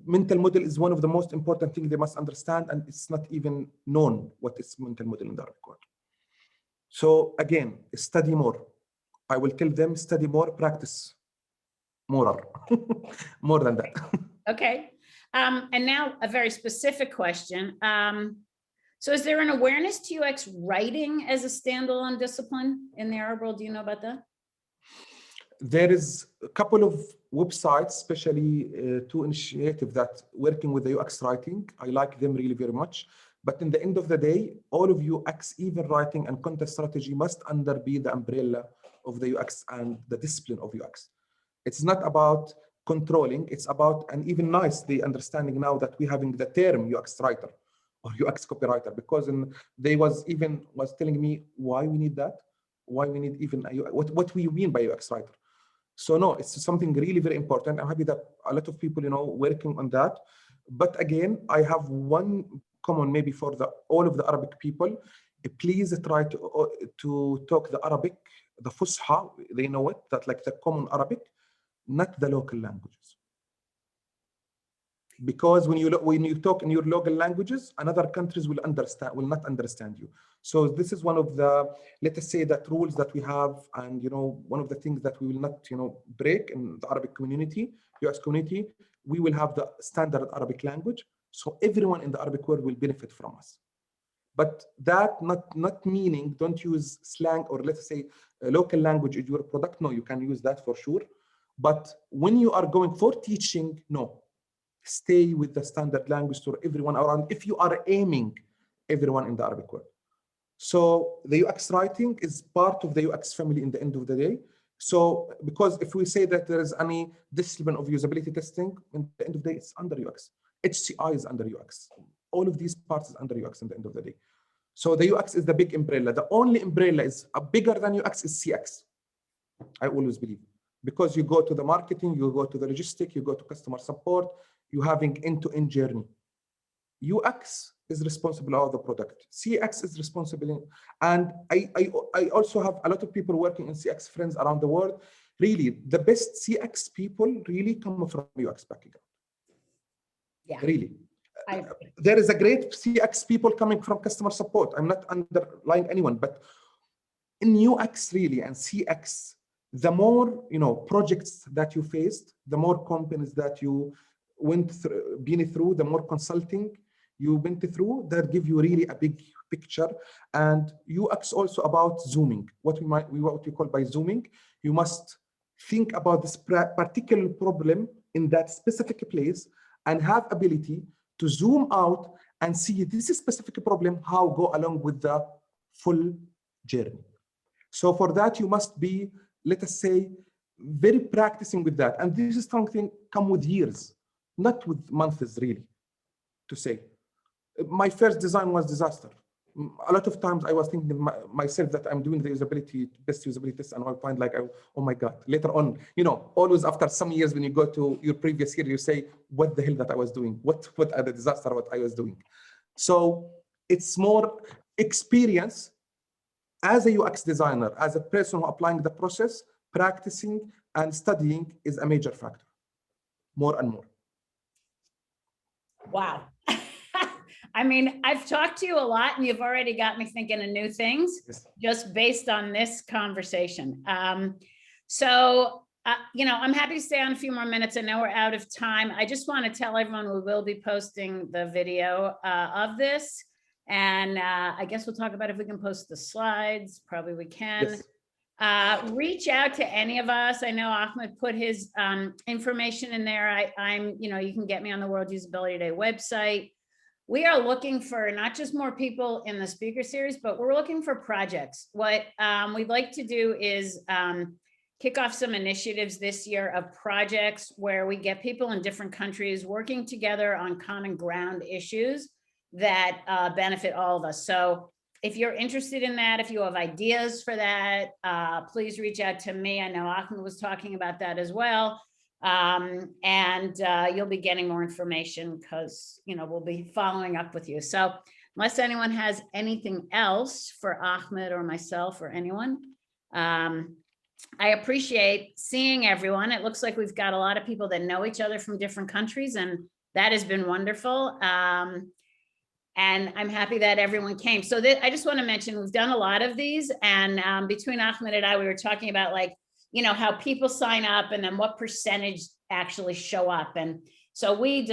Mental model is one of the most important things they must understand, and it's not even known what is mental model in the Arabic world. So again, study more. I will tell them study more, practice more, more than that. Okay. And now a very specific question. So is there an awareness to UX writing as a standalone discipline in the Arab world? Do you know about that? There is a couple of websites, especially two initiatives that working with the UX writing. I like them really very much. But in the end of the day, all of UX, even writing and content strategy must be the umbrella of the UX and the discipline of UX. It's not about controlling, it's about, and even nice, the understanding now that we're having the term UX writer or UX copywriter, because they was telling me why we need that, why we need even, what do you mean by UX writer? So no, it's something really very important. I'm happy that a lot of people, working on that. But again, I have one common maybe for all of the Arabic people. Please try to talk the Arabic, the Fusha, they know it, that like the common Arabic, not the local languages. Because when you talk in your local languages, another countries will not understand you. So this is one of the, let us say, that rules that we have, and one of the things that we will not break in the Arabic community, US community. We will have the standard Arabic language, so everyone in the Arabic world will benefit from us. But that not meaning don't use slang, or let's say a local language in your product. No, you can use that for sure. But when you are going for teaching, no. Stay with the standard language to everyone around, if you are aiming everyone in the Arabic world. So the UX writing is part of the UX family in the end of the day. So because if we say that there is any discipline of usability testing, in the end of the day, it's under UX. HCI is under UX. All of these parts is under UX in the end of the day. So the UX is the big umbrella. The only umbrella is bigger than UX is CX. I always believe. Because you go to the marketing, you go to the logistic, you go to customer support, you're having end-to-end journey. UX is responsible for the product. CX is responsible. And I also have a lot of people working in CX, friends around the world. Really, the best CX people really come from UX background. Yeah. Really. There is a great CX people coming from customer support. I'm not underlying anyone, but in UX really and CX, the more projects that you faced, the more companies that you been through, the more consulting you went through, that give you really a big picture. And UX also about zooming. What we call by zooming, you must think about this particular problem in that specific place and have ability to zoom out and see this specific problem, how go along with the full journey. So for that, you must be, let us say, very practicing with that. And this is something come with years, not with months really, to say. My first design was disaster. a lot of times I was thinking myself that I'm doing the best usability test, and I'll find like, oh my God, later on, always after some years when you go to your previous year, you say, what the hell that I was doing? What are the disaster what I was doing? So it's more experience as a UX designer, as a person who applying the process, practicing and studying is a major factor, more and more. Wow. I mean, I've talked to you a lot and you've already got me thinking of new things just based on this conversation. I'm happy to stay on a few more minutes. I know we're out of time. I just want to tell everyone we will be posting the video of this. And I guess we'll talk about if we can post the slides. Probably we can. Yes. Reach out to any of us. I know Ahmed put his information in there. You can get me on the World Usability Day website. We are looking for not just more people in the speaker series, but we're looking for projects. What we'd like to do is kick off some initiatives this year of projects where we get people in different countries working together on common ground issues that benefit all of us. So if you're interested in that, if you have ideas for that, please reach out to me. I know Ahmed was talking about that as well. You'll be getting more information because, we'll be following up with you. So unless anyone has anything else for Ahmed or myself or anyone, I appreciate seeing everyone. It looks like we've got a lot of people that know each other from different countries, and that has been wonderful. And I'm happy that everyone came. So I just want to mention, we've done a lot of these, and between Ahmed and I, we were talking about how people sign up and then what percentage actually show up. And so he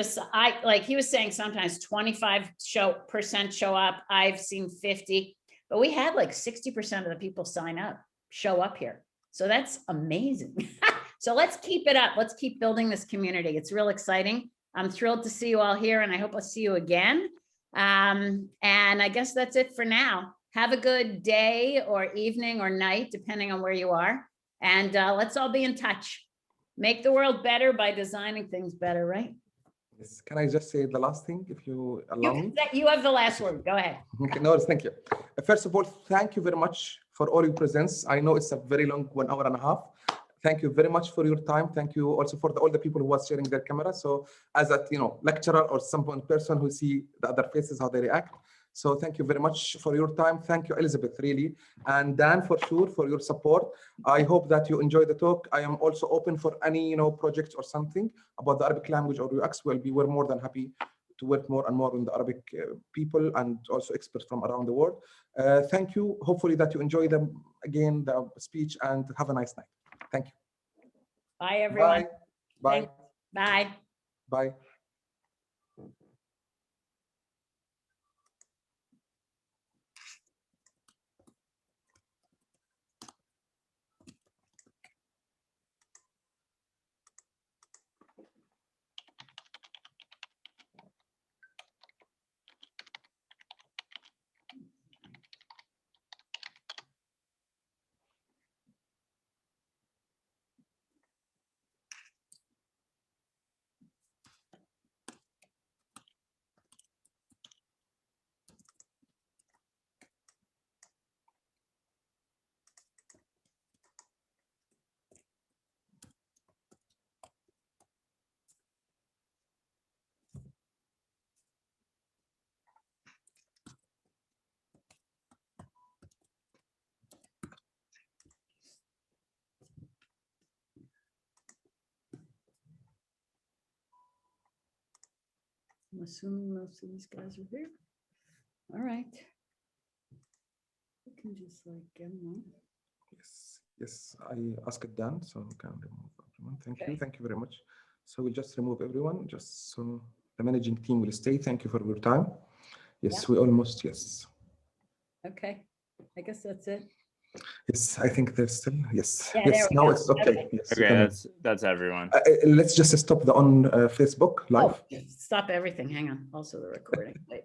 was saying sometimes 25% show up. I've seen 50, but we had like 60% of the people show up here. So that's amazing. So let's keep it up. Let's keep building this community. It's real exciting. I'm thrilled to see you all here, and I hope I'll see you again. And I guess that's it for now. Have a good day or evening or night, depending on where you are. And let's all be in touch. Make the world better by designing things better, right? Yes. Can I just say the last thing, if you allow me? You have the last word. Go ahead. Okay, no, thank you. First of all, thank you very much for all your presence. I know it's a very long 1 hour and a half. Thank you very much for your time. Thank you also for all the people who was sharing their camera. So as a lecturer or some person who see the other faces, how they react. So thank you very much for your time. Thank you, Elizabeth, really. And Dan, for sure, for your support. I hope that you enjoy the talk. I am also open for any projects or something about the Arabic language or UX. We're more than happy to work more and more with the Arabic people and also experts from around the world. Thank you. Hopefully that you enjoy the speech, and have a nice night. Thank you. Bye, everyone. Bye. Bye. Bye. I'm assuming most of these guys are here. All right. We can just get them on. Yes, I asked Dan, so we can remove everyone. Thank Okay. you. Thank you very much. So we'll just remove everyone, just so the managing team will stay. Thank you for your time. Yes, Yeah. we almost, yes. Okay, I guess that's it. Yes, I think there's still, yes. Yeah, yes, there we now go. it's okay. Okay. Yes, Okay, that's everyone. let's just stop the on Facebook live. Oh, stop everything. Hang on. Also the recording. Wait.